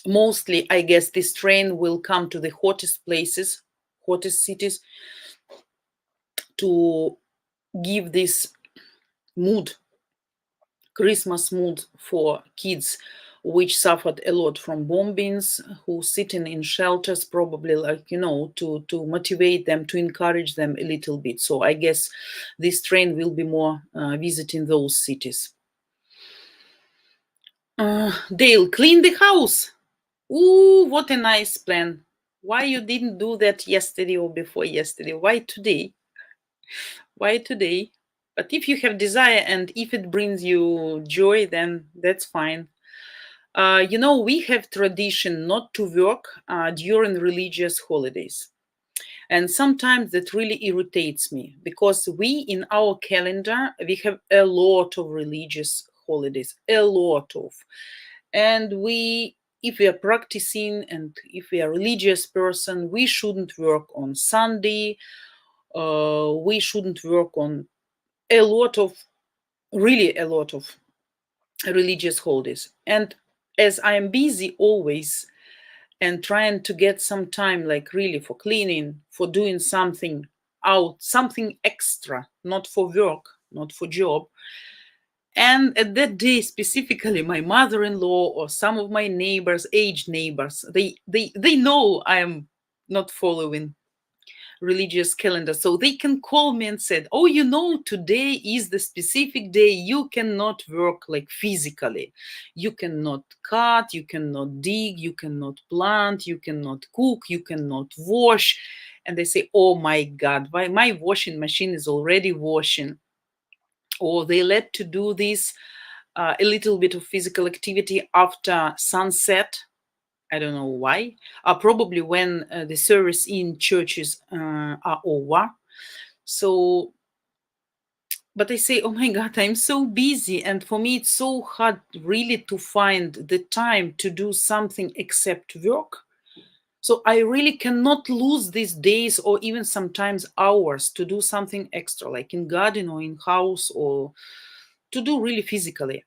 Mostly, I guess this train will come to the hottest places, hottest cities, to give this mood, Christmas mood for kids which suffered a lot from bombings, who sitting in shelters, probably to motivate them, to encourage them a little bit. So I guess this train will be more visiting those cities. Dale, clean the house. Ooh, what a nice plan. Why you didn't do that yesterday or before yesterday? Why today? Why today? But if you have desire and if it brings you joy, then that's fine. We have tradition not to work during religious holidays. And sometimes that really irritates me because we in our calendar, we have a lot of religious holidays, a lot of. And if we are practicing and if we are a religious person, we shouldn't work on Sunday. We shouldn't work on really a lot of religious holidays. And as I am busy always and trying to get some time, like really for cleaning, for doing something something extra, not for work, not for job. And at that day, specifically, my mother-in-law or some of my neighbors, aged neighbors, they know I am not following religious calendar, so they can call me and said, oh, today is the specific day you cannot work like physically. You cannot cut, you cannot dig, you cannot plant, you cannot cook, you cannot wash. And they say, oh my God, my washing machine is already washing. Or they let to do this a little bit of physical activity after sunset. I don't know why. Probably when the service in churches are over. So, but I say, oh my God, I'm so busy. And for me, it's so hard really to find the time to do something except work. So I really cannot lose these days or even sometimes hours to do something extra, like in garden or in house or to do really physically.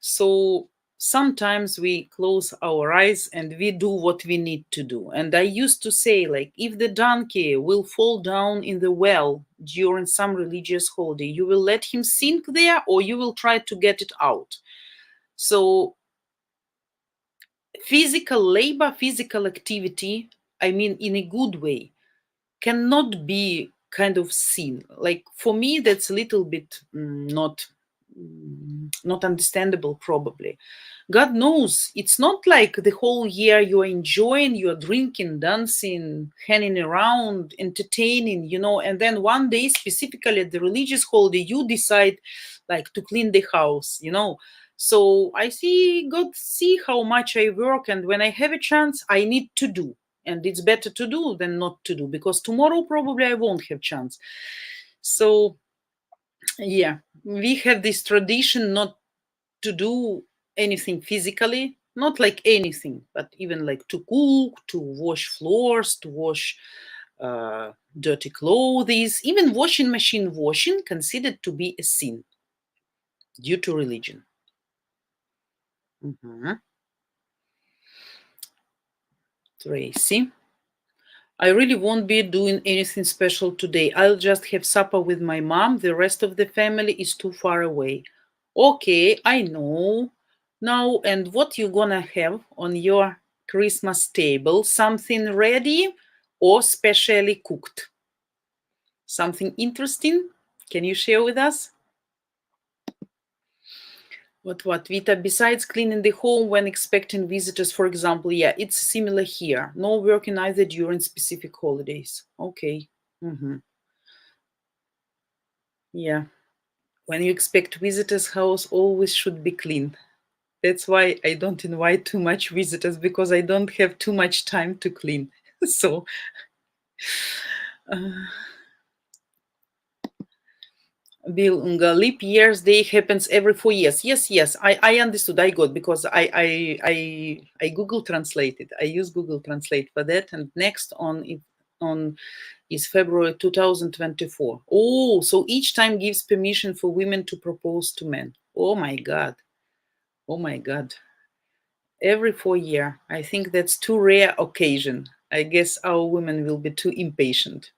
So sometimes we close our eyes and we do what we need to do. And I used to say, like, if the donkey will fall down in the well during some religious holiday, you will let him sink there or you will try to get it out. So physical labor, physical activity, I mean, in a good way, cannot be kind of sin. Like for me, that's a little bit not understandable probably. God knows it's not like the whole year you're enjoying, you're drinking, dancing, hanging around, entertaining, and then one day specifically at the religious holiday you decide like to clean the house. So I see God see how much I work, and when I have a chance I need to do, and it's better to do than not to do, because tomorrow probably I won't have chance. So yeah, we have this tradition not to do anything physically, not like anything, but even like to cook, to wash floors, to wash dirty clothes, even washing machine washing considered to be a sin due to religion. Tracy, I really won't be doing anything special today. I'll just have supper with my mom. The rest of the family is too far away. Okay, I know. Now, and what you gonna have on your Christmas table? Something ready or specially cooked? Something interesting? Can you share with us? What, Vita? Besides cleaning the home when expecting visitors, for example, yeah, it's similar here. No working either during specific holidays. Okay. Yeah. When you expect visitors, house always should be clean. That's why I don't invite too much visitors, because I don't have too much time to clean. So, Bill Unga, leap years day happens every 4 years. Yes, I understood. I got, because I Google translated. I use Google Translate for that. And next on is February 2024. Oh, so each time gives permission for women to propose to men. Oh my God. Every 4 years. I think that's too rare occasion. I guess our women will be too impatient.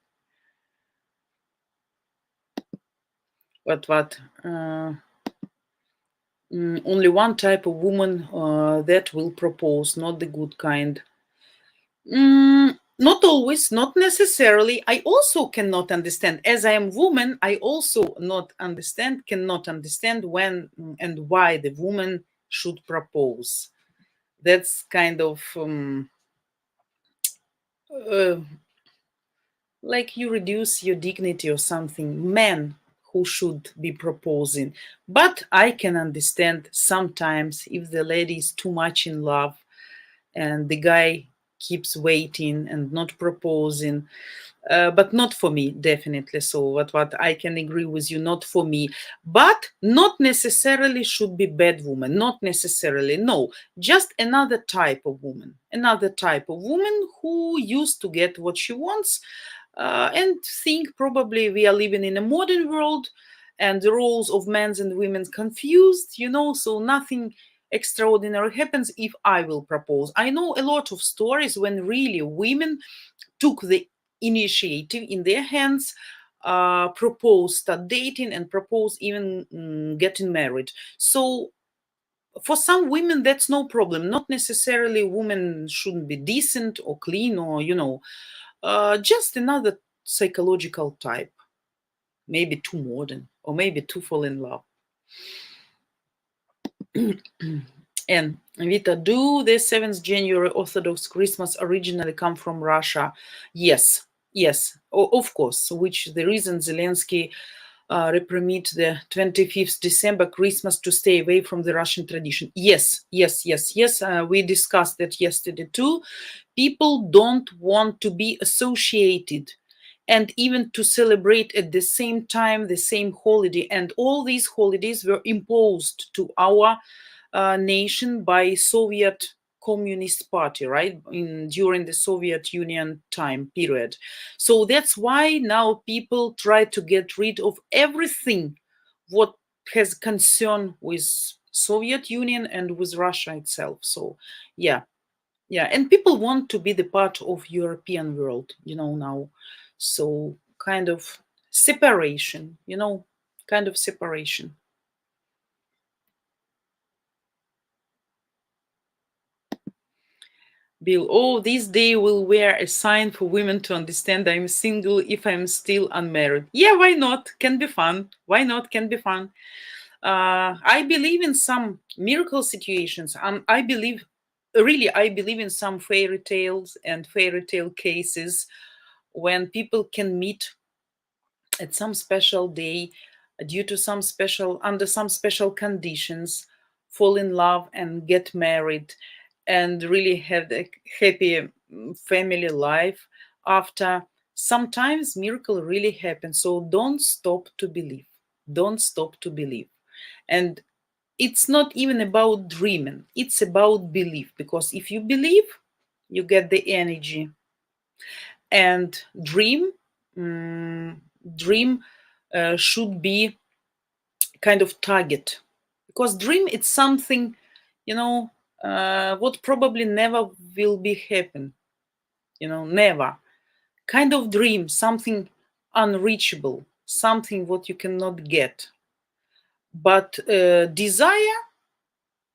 What? Only one type of woman that will propose, not the good kind. Not always, not necessarily. I also cannot understand. As I am woman, I also cannot understand when and why the woman should propose. That's kind of uh, like you reduce your dignity or something. Men who should be proposing. But I can understand sometimes if the lady is too much in love and the guy keeps waiting and not proposing. But not for me, definitely. So what I can agree with you, not for me. But not necessarily should be bad woman, not necessarily. No, just another type of woman, who used to get what she wants, and think probably we are living in a modern world and the roles of men and women confused, so nothing extraordinary happens if I will propose. I know a lot of stories when really women took the initiative in their hands, propose, start dating, and propose even getting married. So for some women, that's no problem. Not necessarily women shouldn't be decent or clean or, just another psychological type. Maybe too modern or maybe too fall in love. And Vita, do the 7th January Orthodox Christmas originally come from Russia? Yes, of course, which the reason Zelensky repermit the 25th December Christmas to stay away from the Russian tradition. Yes. We discussed that yesterday too. People don't want to be associated and even to celebrate at the same time the same holiday. And all these holidays were imposed to our nation by Soviet Communist Party, right? During the Soviet Union time period. So that's why now people try to get rid of everything what has concern with Soviet Union and with Russia itself. So yeah, and people want to be the part of European world, now. So kind of separation, Bill, oh, this day will wear a sign for women to understand I'm single if I'm still unmarried. Yeah, why not? Can be fun. Why not? Can be fun. I believe in some miracle situations. I believe in some fairy tales and fairy tale cases when people can meet at some special day due to under some special conditions, fall in love and get married and really have a happy family life after. Sometimes miracle really happens. So don't stop to believe. And it's not even about dreaming, it's about belief, because if you believe, you get the energy. And dream should be kind of target, because dream it's something, what probably never will be happen, never. Kind of dream something unreachable, something what you cannot get. But desire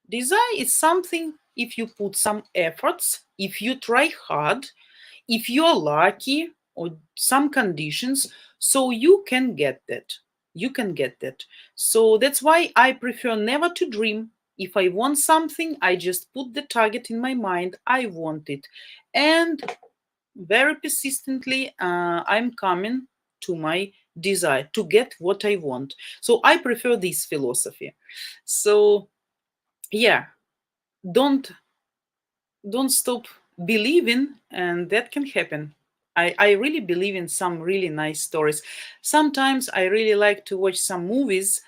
is something, if you put some efforts, if you try hard, if you're lucky or some conditions, so you can get that. So that's why I prefer never to dream. If I want something, I just put the target in my mind. I want it. And very persistently, I'm coming to my desire to get what I want. So I prefer this philosophy. So yeah, don't stop believing, and that can happen. I really believe in some really nice stories. Sometimes I really like to watch some movies,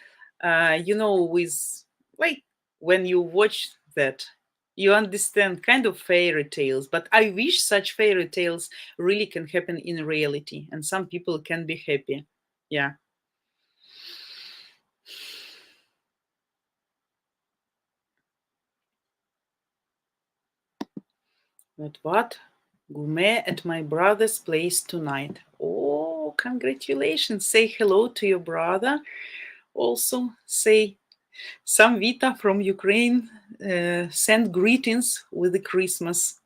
with, like, when you watch that, you understand kind of fairy tales. But I wish such fairy tales really can happen in reality, and some people can be happy. Yeah. But what? Gourmet at my brother's place tonight. Oh, congratulations. Say hello to your brother. Also, say some Vita from Ukraine. Send greetings with the Christmas.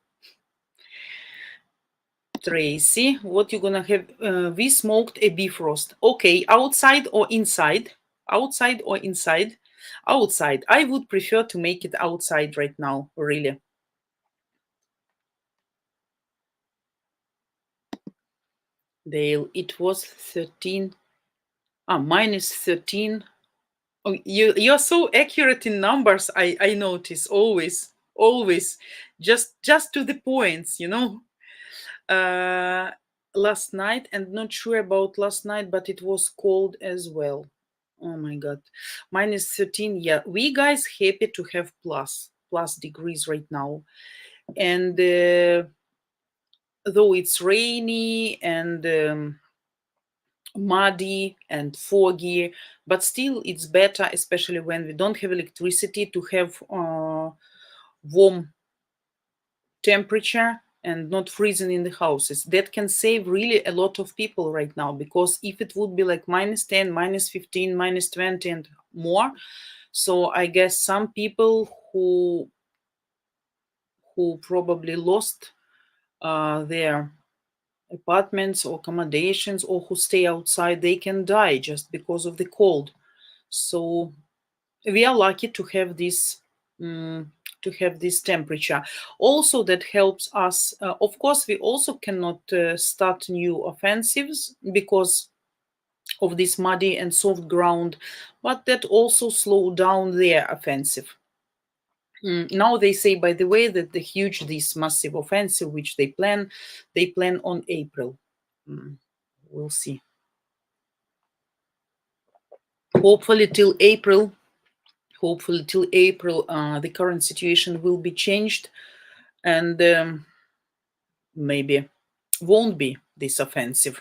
Tracy, what you gonna have? We smoked a beef roast. Okay, outside or inside? Outside or inside? Outside. I would prefer to make it outside right now, really. Dale, it was 13. Minus 13. Oh, you're so accurate in numbers. I notice always, just to the points, you know. Last night, and not sure about last night, but it was cold as well. Oh my god, minus 13. Yeah, we guys happy to have plus degrees right now, and though it's rainy and muddy and foggy, but still it's better, especially when we don't have electricity, to have warm temperature and not freezing in the houses. That can save really a lot of people right now, because if it would be like minus 10, minus 15, minus 20 and more, so I guess some people who probably lost their apartments or accommodations, or who stay outside, they can die just because of the cold. So we are lucky to have this temperature. Also, that helps us. Of course, we also cannot start new offensives because of this muddy and soft ground, but that also slow down their offensive. Now they say, by the way, that this massive offensive which they plan on April. We'll see. Hopefully till April, the current situation will be changed, and maybe won't be this offensive.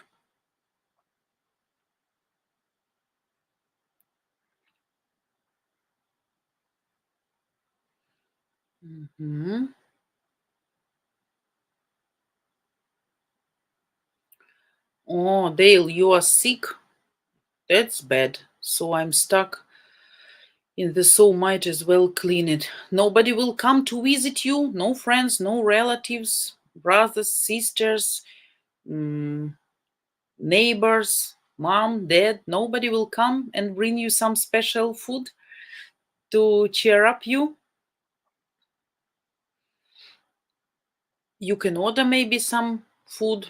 Oh, Dale, you are sick? That's bad. So I'm stuck in the so might as well clean it. Nobody will come to visit you? No friends, no relatives, brothers, sisters, neighbors, mom, dad? Nobody will come and bring you some special food to cheer up you? You can order maybe some food,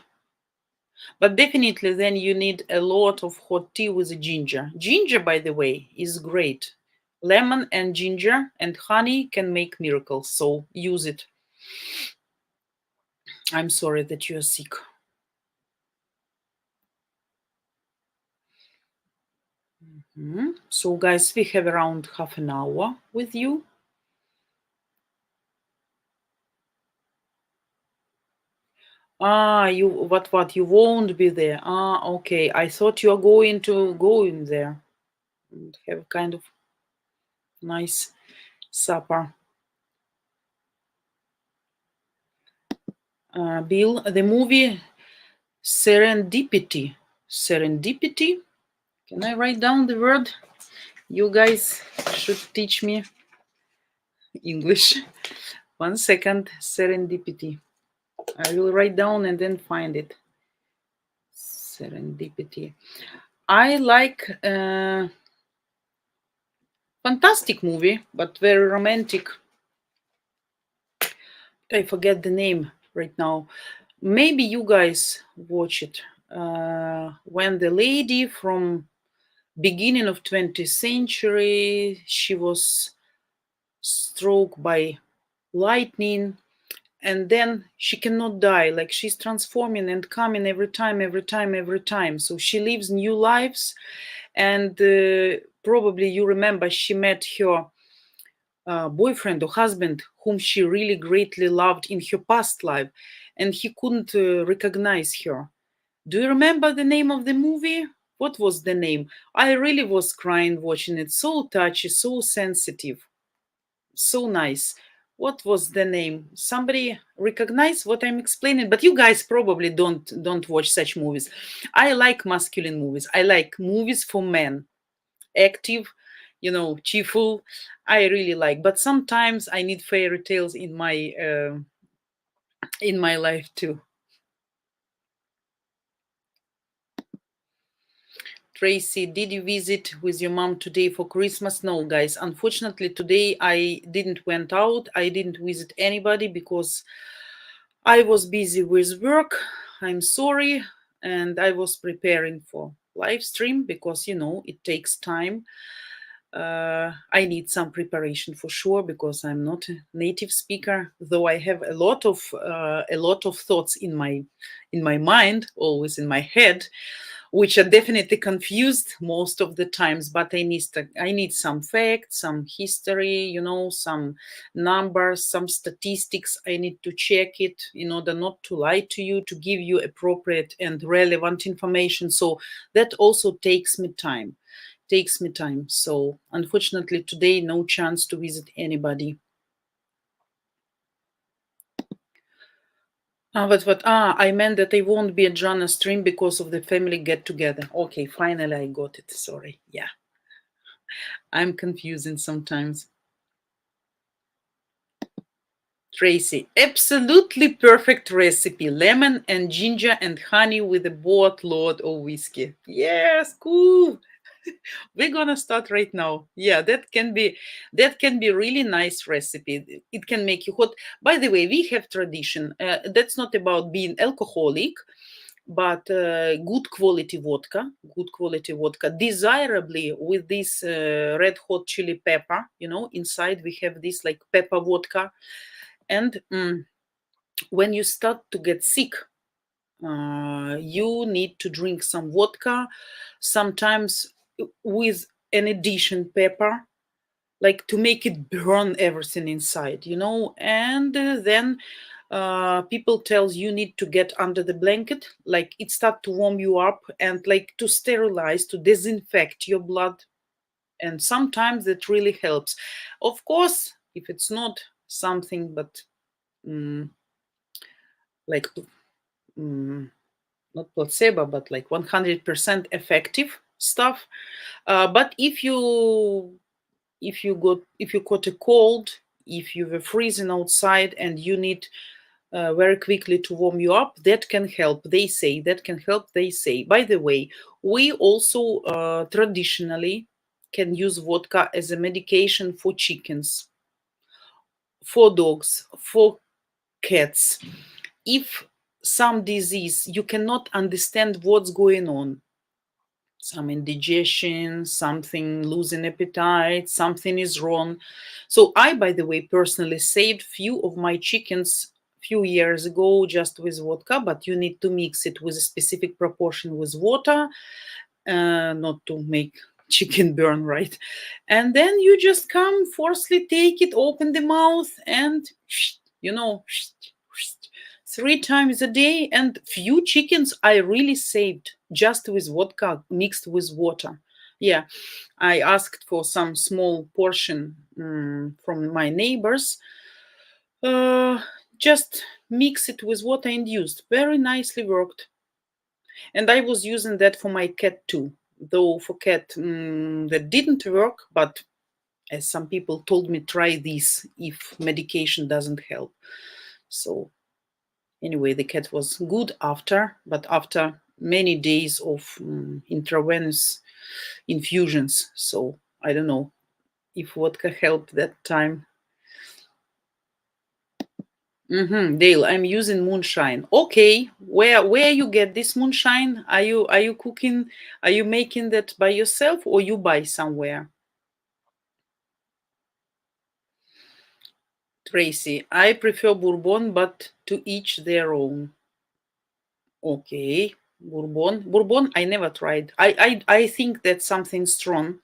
but definitely then you need a lot of hot tea with ginger. Ginger, by the way, is great. Lemon and ginger and honey can make miracles, so use it. I'm sorry that you're sick. So guys, we have around half an hour with you. You what you won't be there. Okay, I thought you are going to go in there and have kind of nice supper. Bill, the movie Serendipity. Can I write down the word? You guys should teach me English. 1 second. Serendipity. I will write down and then find it. Serendipity. I like fantastic movie, but very romantic. I forget the name right now. Maybe you guys watch it. When the lady from beginning of 20th century, she was struck by lightning, and then she cannot die. Like, she's transforming and coming every time. So she lives new lives, and probably you remember she met her boyfriend or husband whom she really greatly loved in her past life, and he couldn't recognize her. Do you remember the name of the movie? What was the name? I really was crying watching it. So touchy, so sensitive, so nice. What was the name? Somebody recognize what I'm explaining? But you guys probably don't watch such movies. I like masculine movies. I like movies for men, active, cheerful. I really like. But sometimes I need fairy tales in my life too. Tracy, did you visit with your mom today for Christmas? No, guys. Unfortunately, today I didn't went out. I didn't visit anybody because I was busy with work. I'm sorry. and I was preparing for live stream because, you know, it takes time. I need some preparation for sure because I'm not a native speaker, though I have a lot of thoughts in my mind, always in my head, which are definitely confused most of the times. But I need some facts, some history, you know, some numbers, some statistics. I need to check it in order not to lie to you, to give you appropriate and relevant information. So that also takes me time. So unfortunately today, no chance to visit anybody. I meant that I won't be at Jana's stream because of the family get together. Okay, finally I got it. Sorry. Yeah. I'm confusing sometimes. Tracy, absolutely perfect recipe. Lemon and ginger and honey with a boatload of whiskey. Yes, cool. We're gonna start right now. Yeah, that can be really nice recipe. It can make you hot. By the way, we have tradition. That's not about being alcoholic, but good quality vodka, desirably with this red hot chili pepper. You know, inside we have this like pepper vodka, and when you start to get sick, you need to drink some vodka, sometimes with an addition pepper, like to make it burn everything inside, you know. And then people tells you need to get under the blanket, like it start to warm you up and like to sterilize, to disinfect your blood. And sometimes it really helps. Of course, if it's not something but like not placebo, but like 100% effective stuff. But if you caught a cold, if you were freezing outside and you need very quickly to warm you up, that can help. They say that can help. They say. By the way, we also traditionally can use vodka as a medication for chickens, for dogs, for cats. If some disease you cannot understand what's going on, some indigestion, something losing appetite, something is wrong. So I, by the way, personally saved few of my chickens few years ago just with vodka, but you need to mix it with a specific proportion with water, not to make chicken burn, right? And then you just come, forcefully take it, open the mouth, and you know, 3 times a day. And few chickens I really saved just with vodka mixed with water. Yeah, I asked for some small portion from my neighbors. Just mix it with water and used. Very nicely worked. And I was using that for my cat too. Though for cat that didn't work, but as some people told me, try this if medication doesn't help. So anyway, the cat was good after, but after many days of intravenous infusions. So I don't know if vodka helped that time. Dale, I'm using moonshine. Okay, where you get this moonshine? Are you cooking? Are you making that by yourself or you buy somewhere? Tracy, I prefer bourbon, but to each their own. Okay, bourbon. I never tried. I think that's something strong.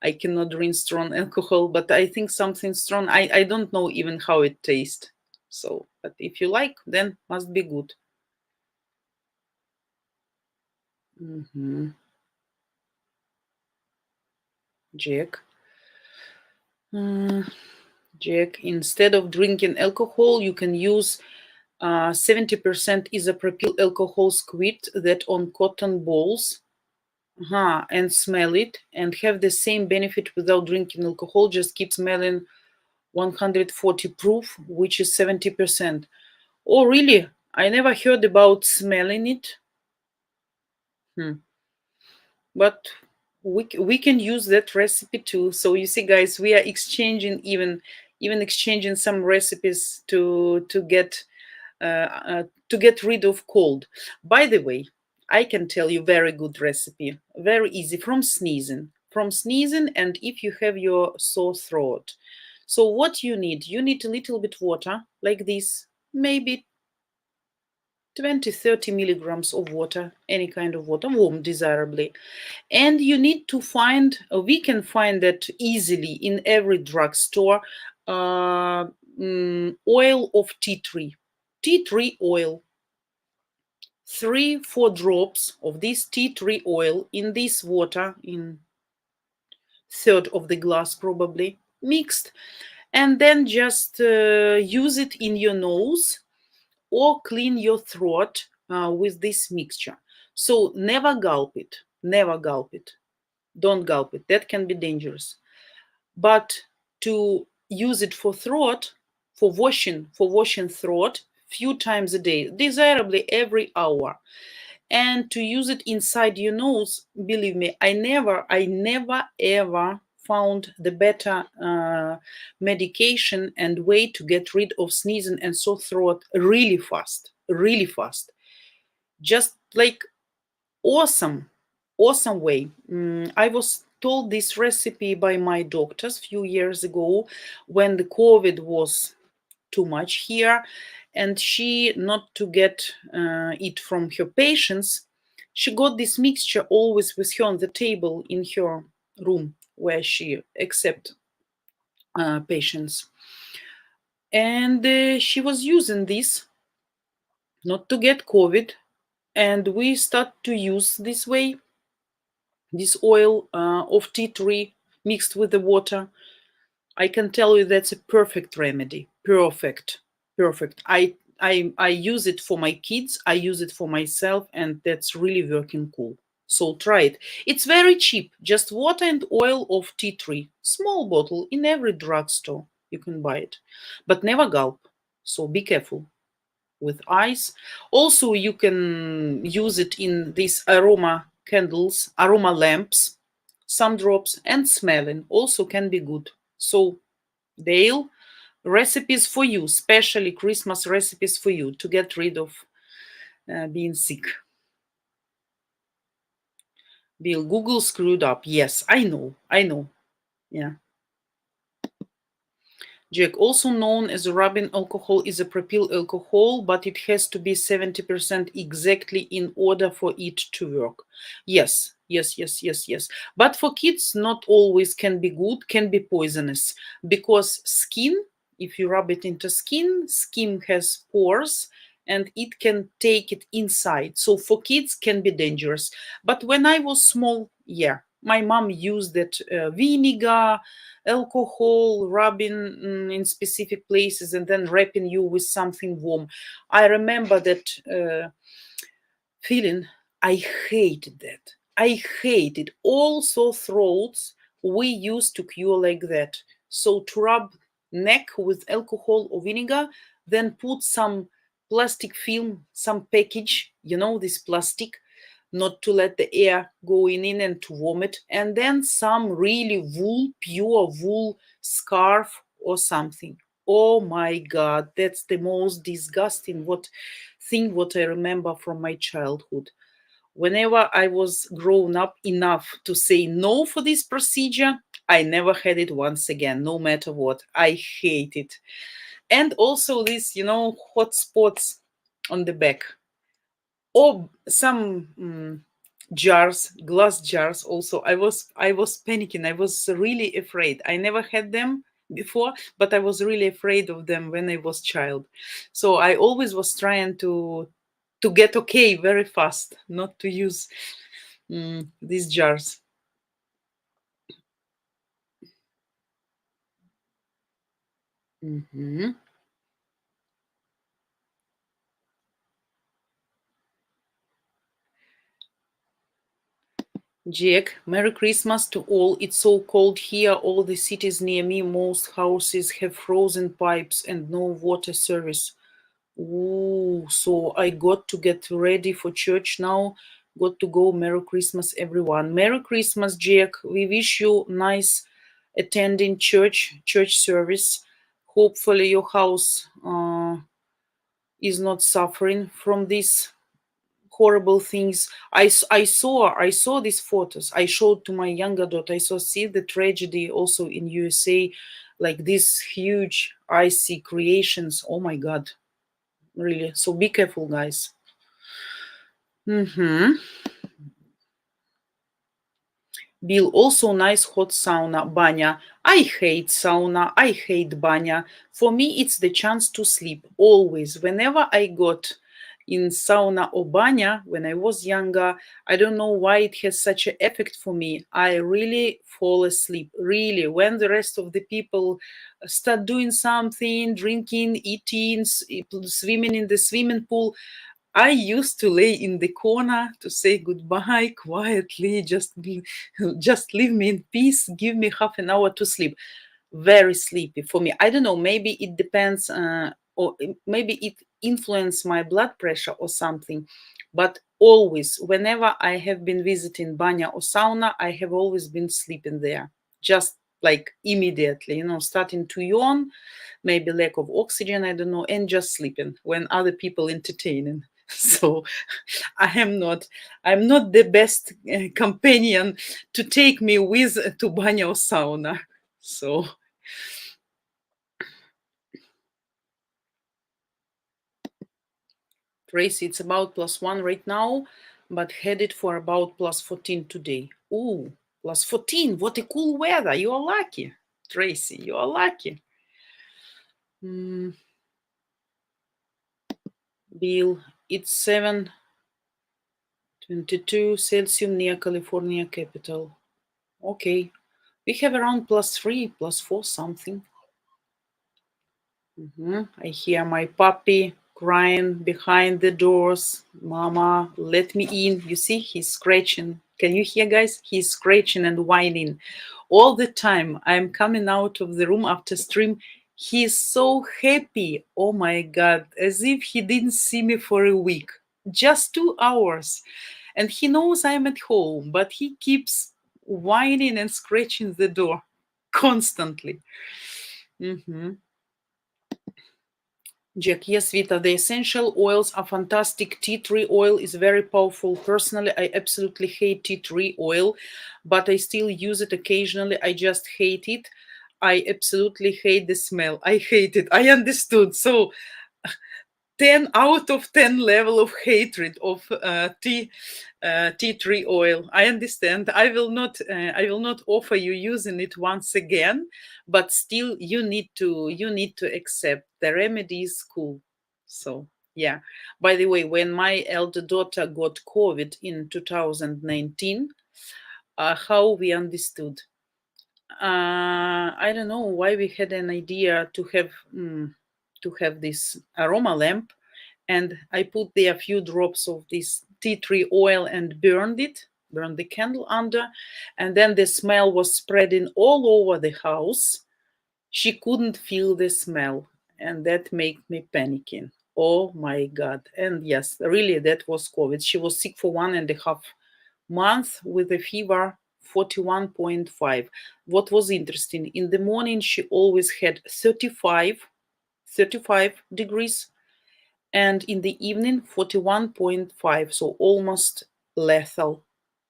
I cannot drink strong alcohol, but I think something strong. I don't know even how it tastes. So, but if you like, then must be good. Jack. Jack, instead of drinking alcohol, you can use 70% isopropyl alcohol squirt that on cotton balls and smell it and have the same benefit without drinking alcohol. Just keep smelling 140 proof, which is 70%. Oh, really? I never heard about smelling it. But we can use that recipe too. So you see, guys, we are exchanging even exchanging some recipes to get rid of cold. By the way, I can tell you very good recipe, very easy, from sneezing. And if you have your sore throat. So what you need a little bit water, like this, maybe 20-30 milligrams of water, any kind of water, warm desirably. And you need to find, we can find that easily in every drugstore, oil of tea tree. Tea tree oil. 3-4 drops of this tea tree oil in this water, in third of the glass probably, mixed, and then just use it in your nose or clean your throat with this mixture. So never gulp it, don't gulp it, that can be dangerous. But to use it for throat, for washing throat few times a day, desirably every hour, and to use it inside your nose, believe me, I never ever found the better medication and way to get rid of sneezing and sore throat really fast, just like awesome way. I was told this recipe by my doctors a few years ago when the COVID was too much here, and she, not to get it from her patients, she got this mixture always with her on the table in her room where she accept patients, and she was using this not to get COVID, and we start to use this way, this oil of tea tree mixed with the water. I can tell you that's a perfect remedy. Perfect. I use it for my kids, I use it for myself, and that's really working cool. So try it. It's very cheap. Just water and oil of tea tree. Small bottle in every drugstore. You can buy it. But never gulp. So be careful with ice. Also, you can use it in these aroma candles, aroma lamps, some drops, and smelling also can be good. So Dale, recipes for you, especially Christmas recipes for you to get rid of being sick. Bill, Google screwed up. Yes, I know. Yeah. Jack, also known as rubbing alcohol, is a propyl alcohol, but it has to be 70% exactly in order for it to work. Yes. But for kids, not always can be good, can be poisonous, because skin, if you rub it into skin has pores and it can take it inside. So for kids can be dangerous. But when I was small, yeah, my mom used that vinegar, alcohol, rubbing in specific places and then wrapping you with something warm. I remember that feeling. I hated that. I hated all sore throats we used to cure like that. So to rub neck with alcohol or vinegar, then put some plastic film, some package, this plastic, not to let the air go in and to warm it, and then some really pure wool scarf or something. Oh my God, that's the most disgusting what I remember from my childhood. Whenever I was grown up enough to say no for this procedure, I never had it once again, no matter what. I hate it. And also this, hot spots on the back. Or some jars, glass jars also. I was panicking. I was really afraid. I never had them before, but I was really afraid of them when I was child. So I always was trying to get okay very fast, not to use these jars. Jack, Merry Christmas to all. It's so cold here. All the cities near me, most houses have frozen pipes and no water service. Ooh, so I got to get ready for church now. Got to go. Merry Christmas, everyone. Merry Christmas, Jack. We wish you nice attending church service. Hopefully your house is not suffering from this horrible things. I saw these photos. I showed to my younger daughter. I see the tragedy also in USA, like these huge icy creations. Oh my God, really. So be careful, guys. Bill, also nice hot sauna, banya. I hate sauna, I hate banya. For me, it's the chance to sleep, always. Whenever I got in sauna or banya when I was younger, I don't know why it has such an effect for me. I really fall asleep, really. When the rest of the people start doing something, drinking, eating, swimming in the swimming pool, I used to lay in the corner to say goodbye quietly, just leave me in peace, give me half an hour to sleep. Very sleepy for me. I don't know, maybe it depends, or maybe it influenced my blood pressure or something. But always, whenever I have been visiting banya or sauna, I have always been sleeping there, just like immediately, starting to yawn, maybe lack of oxygen, I don't know, and just sleeping when other people entertaining. So I'm not the best companion to take me with to banya or sauna. So Tracy, it's about +1 right now, but headed for about +14 today. Ooh, +14. What a cool weather. You are lucky, Tracy. You are lucky. Bill, it's 7:22 Celsius near California capital. Okay. We have around +3, +4 something. I hear my puppy crying behind the doors. Mama, let me in. You see, he's scratching. Can you hear, guys? He's scratching and whining. All the time I'm coming out of the room after stream, he's so happy. Oh my God, as if he didn't see me for a week. Just 2 hours. And he knows I'm at home, but he keeps whining and scratching the door constantly. Jack, yes, Vita, the essential oils are fantastic. Tea tree oil is very powerful. Personally, I absolutely hate tea tree oil, but I still use it occasionally. I just hate it. I absolutely hate the smell. I hate it. I understood. So 10 out of 10 level of hatred of tea tree oil. I understand. I will not offer you using it once again, but still you need to accept the remedy is cool. So yeah. By the way, when my elder daughter got COVID in 2019, how we understood. I don't know why we had an idea to have this aroma lamp, and I put there a few drops of this tea tree oil and burned the candle under, and then the smell was spreading all over the house. She couldn't feel the smell, and that made me panicking. Oh my God. And yes, really, that was COVID. She was sick for 1.5 months with a fever 41.5. What was interesting, in the morning she always had 35 degrees, and in the evening 41.5, so almost lethal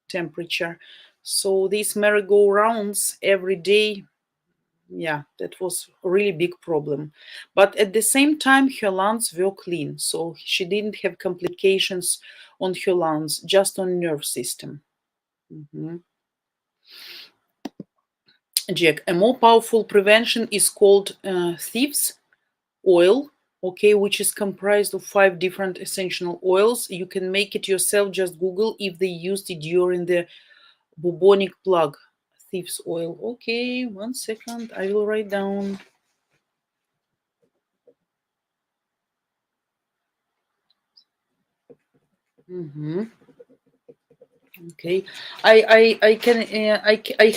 temperature. So these merry-go-rounds every day, yeah, that was a really big problem. But at the same time, her lungs were clean, so she didn't have complications on her lungs, just on nerve system. Jack, a more powerful prevention is called thieves oil, okay, which is comprised of 5 different essential oils. You can make it yourself. Just Google if they used it during the bubonic plague. Thieves oil. Okay, 1 second. I will write down. Okay, I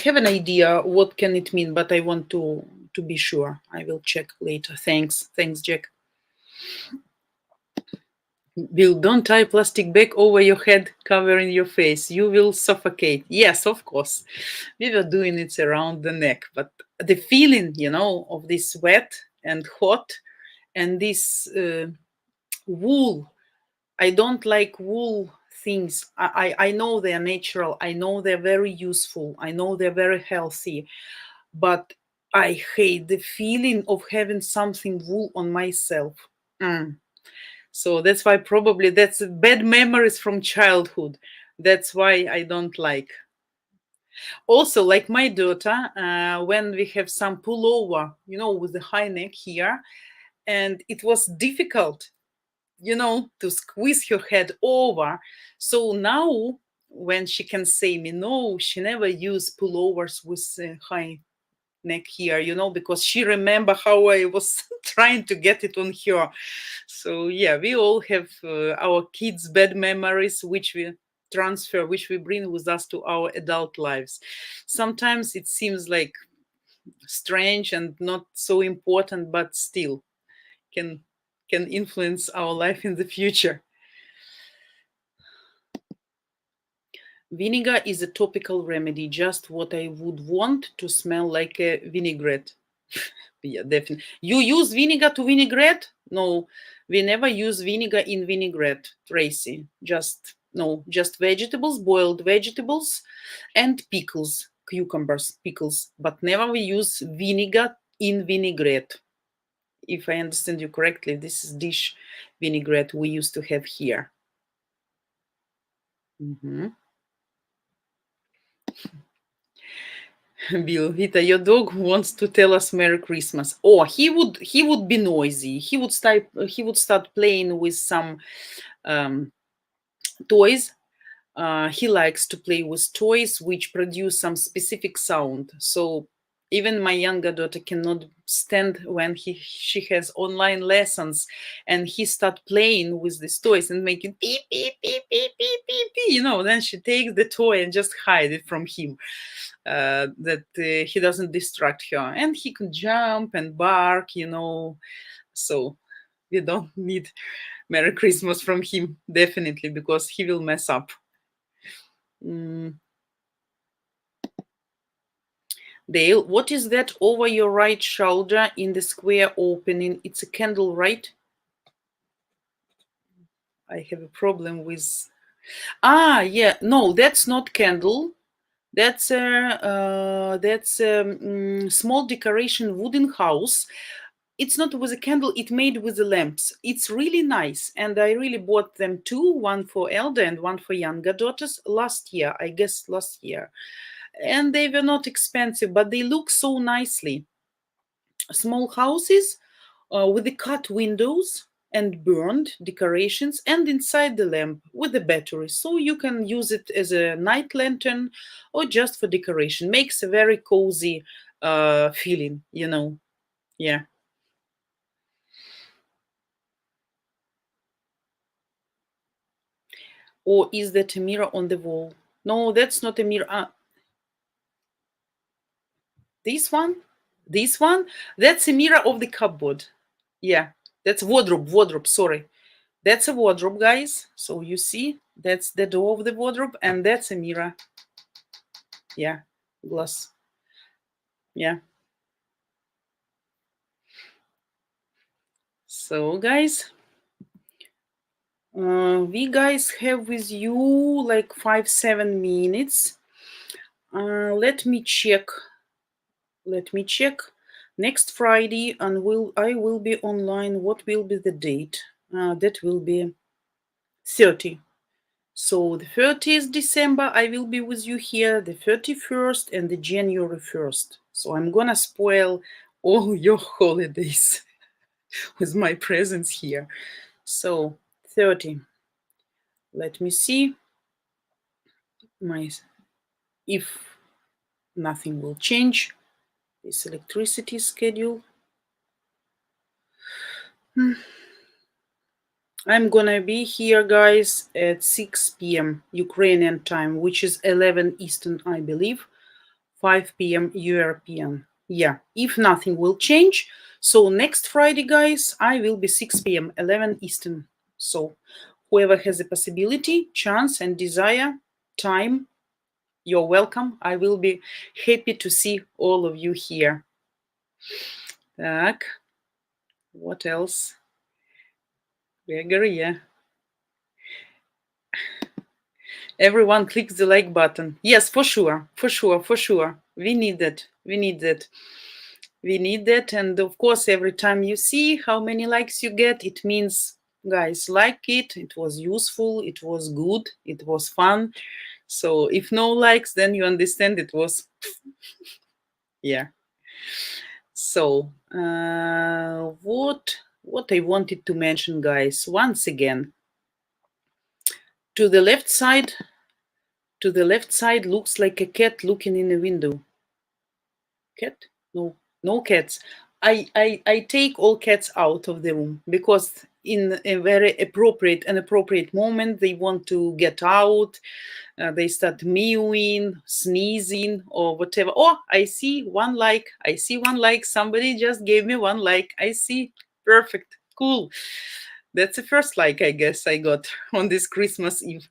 have an idea what can it mean, but I want to be sure. I will check later. Thanks, Jack. Bill, don't tie plastic bag over your head, covering your face. You will suffocate. Yes, of course. We were doing it around the neck, but the feeling, of this wet and hot and this wool I don't like wool things. I know they're natural. I know they're very useful. I know they're very healthy. But I hate the feeling of having something wool on myself. Mm. So that's why probably that's bad memories from childhood. That's why I don't like. Also, like my daughter, when we have some pullover, with the high neck here, and it was difficult, to squeeze her head over. So now, when she can say me no, she never used pullovers with high neck here, because she remember how I was trying to get it on her. So yeah, we all have our kids' bad memories, which we transfer, which we bring with us to our adult lives. Sometimes it seems like strange and not so important, but still can influence our life in the future. Vinegar is a topical remedy, just what I would want to smell like a vinaigrette. Yeah, definitely. You use vinegar to vinaigrette? No, we never use vinegar in vinaigrette, Tracy. Just vegetables, boiled vegetables, and pickles, cucumbers, pickles. But never we use vinegar in vinaigrette. If I understand you correctly, this is dish vinaigrette we used to have here. Mhm. Bill, Vita, your dog wants to tell us Merry Christmas. Oh, he would be noisy. He would start playing with some toys. He likes to play with toys which produce some specific sound. So even my younger daughter cannot stand when she has online lessons and he start playing with these toys and making beep beep beep beep beep beep beep. Then she takes the toy and just hide it from him, that he doesn't distract her, and he can jump and bark. So we don't need Merry Christmas from him, definitely, because he will mess up. Dale, what is that over your right shoulder in the square opening? It's a candle, right? I have a problem with. Yeah, no, that's not candle. That's a small decoration wooden house. It's not with a candle, it's made with the lamps. It's really nice, and I really bought them two, one for elder and one for younger daughters last year, I guess last year. And they were not expensive, but they look so nicely. Small houses with the cut windows and burned decorations, and inside the lamp with the battery, so you can use it as a night lantern or just for decoration. Makes a very cozy feeling. Yeah. Or is that a mirror on the wall? No, that's not a mirror. This one, that's a mirror of the cupboard. Yeah, that's wardrobe, sorry. That's a wardrobe, guys. So you see, that's the door of the wardrobe, and that's a mirror. Yeah, glass. Yeah. So, guys, we guys have with you like 5-7 minutes. Let me check. Next Friday, and I will be online. What will be the date? That will be 30. So the 30th December, I will be with you here, the 31st and the January 1st. So I'm gonna spoil all your holidays with my presence here. So 30. Let me see if nothing will change. This electricity schedule. I'm gonna be here, guys, at 6 p.m. Ukrainian time, which is 11 Eastern, I believe, 5 p.m. European. Yeah, if nothing will change. So next Friday, guys, I will be 6 p.m., 11 Eastern. So whoever has a possibility, chance, and desire, time, you're welcome. I will be happy to see all of you here. Так, what else? Gregory, yeah. Everyone clicks the like button. Yes, for sure, for sure, for sure. We need that. We need that. We need that. And of course, every time you see how many likes you get, it means guys like it. It was useful. It was good. It was fun. So if no likes, then you understand it was, yeah. So what I wanted to mention, guys, once again, to the left side looks like a cat looking in a window. Cat? No cats. I take all cats out of the room because in a very appropriate moment they want to get out. They start mewing, sneezing, or whatever. Oh, I see one like. Somebody just gave me one like. I see. Perfect. Cool. That's the first like I guess I got on this Christmas Eve.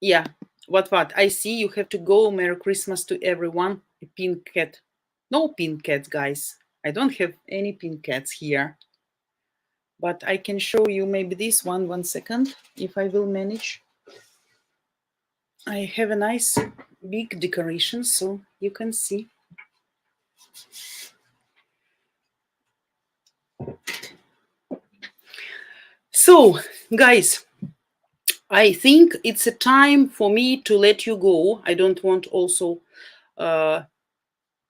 Yeah. What? I see you have to go. Merry Christmas to everyone. A pink cat. No pink cats, guys. I don't have any pink cats here. But I can show you maybe this one. 1 second, if I will manage. I have a nice big decoration, so you can see. So, guys, I think it's a time for me to let you go. I don't want also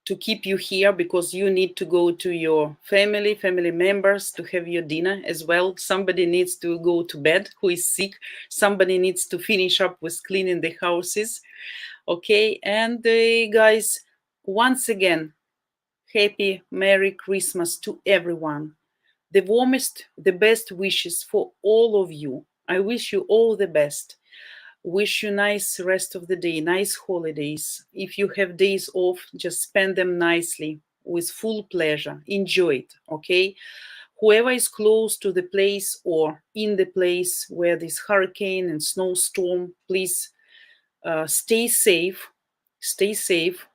to keep you here because you need to go to your family members to have your dinner as well. Somebody needs to go to bed who is sick. Somebody needs to finish up with cleaning the houses. Okay, and guys, once again, happy Merry Christmas to everyone. The warmest, the best wishes for all of you. I wish you all the best. Wish you nice rest of the day, nice holidays. If you have days off, just spend them nicely with full pleasure. Enjoy it, okay? Whoever is close to the place or in the place where this hurricane and snowstorm, please stay safe. Stay safe.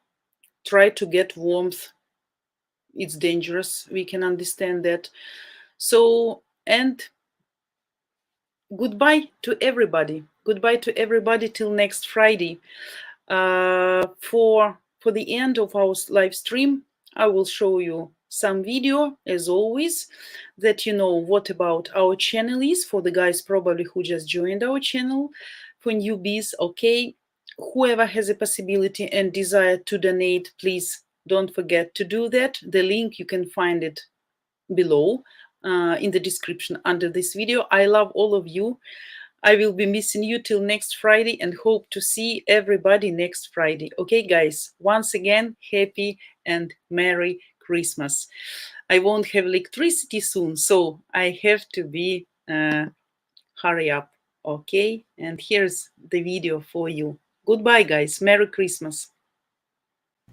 Try to get warmth. It's dangerous. We can understand that. So, and goodbye to everybody. Goodbye to everybody till next Friday. For the end of our live stream, I will show you some video, as always, that you know what about our channel is, for the guys probably who just joined our channel, for newbies, okay? Whoever has a possibility and desire to donate, please don't forget to do that. The link, you can find it below in the description under this video. I love all of you. I will be missing you till next Friday and hope to see everybody next Friday. Okay, guys, once again, happy and Merry Christmas. I won't have electricity soon, so I have to be hurry up. Okay, and here's the video for you. Goodbye, guys. Merry Christmas.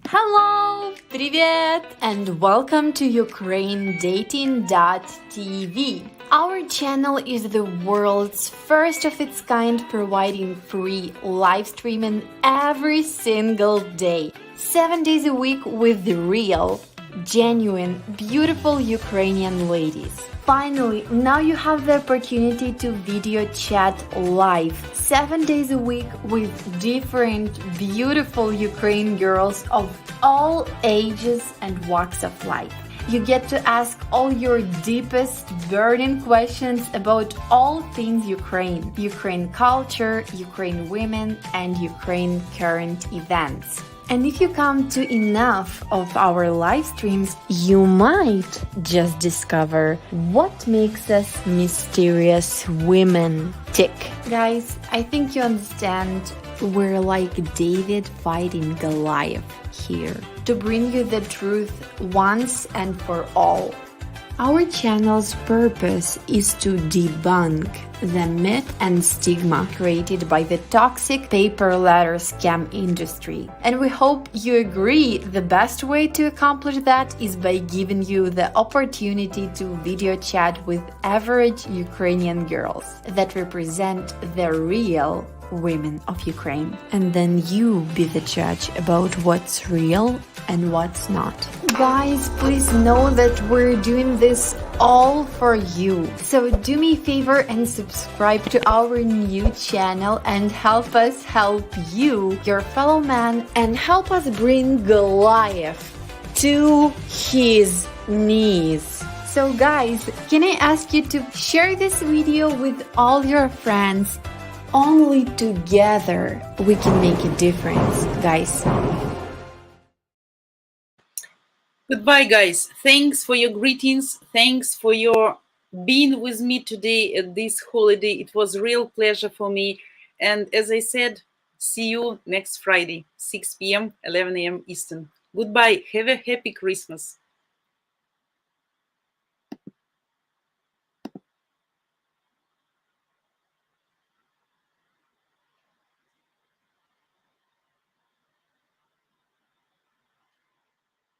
Hello, привет, and welcome to UkraineDating.tv. Our channel is the world's first of its kind, providing free live streaming every single day, 7 days a week with the real, genuine, beautiful Ukrainian ladies. Finally, now you have the opportunity to video chat live 7 days a week with different beautiful Ukrainian girls of all ages and walks of life. You get to ask all your deepest burning questions about all things Ukraine, Ukraine culture, Ukraine women, and Ukraine current events. And if you come to enough of our live streams, you might just discover what makes us mysterious women tick. Guys, I think you understand we're like David fighting Goliath here to bring you the truth once and for all. Our channel's purpose is to debunk the myth and stigma created by the toxic paper letter scam industry. And we hope you agree the best way to accomplish that is by giving you the opportunity to video chat with average Ukrainian girls that represent the real women of Ukraine. And then you be the judge about what's real and what's not. Guys, please know that we're doing this all for you. So do me a favor and subscribe to our new channel and help us help you, your fellow man, and help us bring Goliath to his knees. So guys, can I ask you to share this video with all your friends? Only together we can make a difference, guys. Goodbye, guys. Thanks for your greetings. Thanks for your being with me today at this holiday. It was a real pleasure for me. And as I said, see you next Friday, 6 p.m., 11 a.m. Eastern. Goodbye. Have a happy Christmas.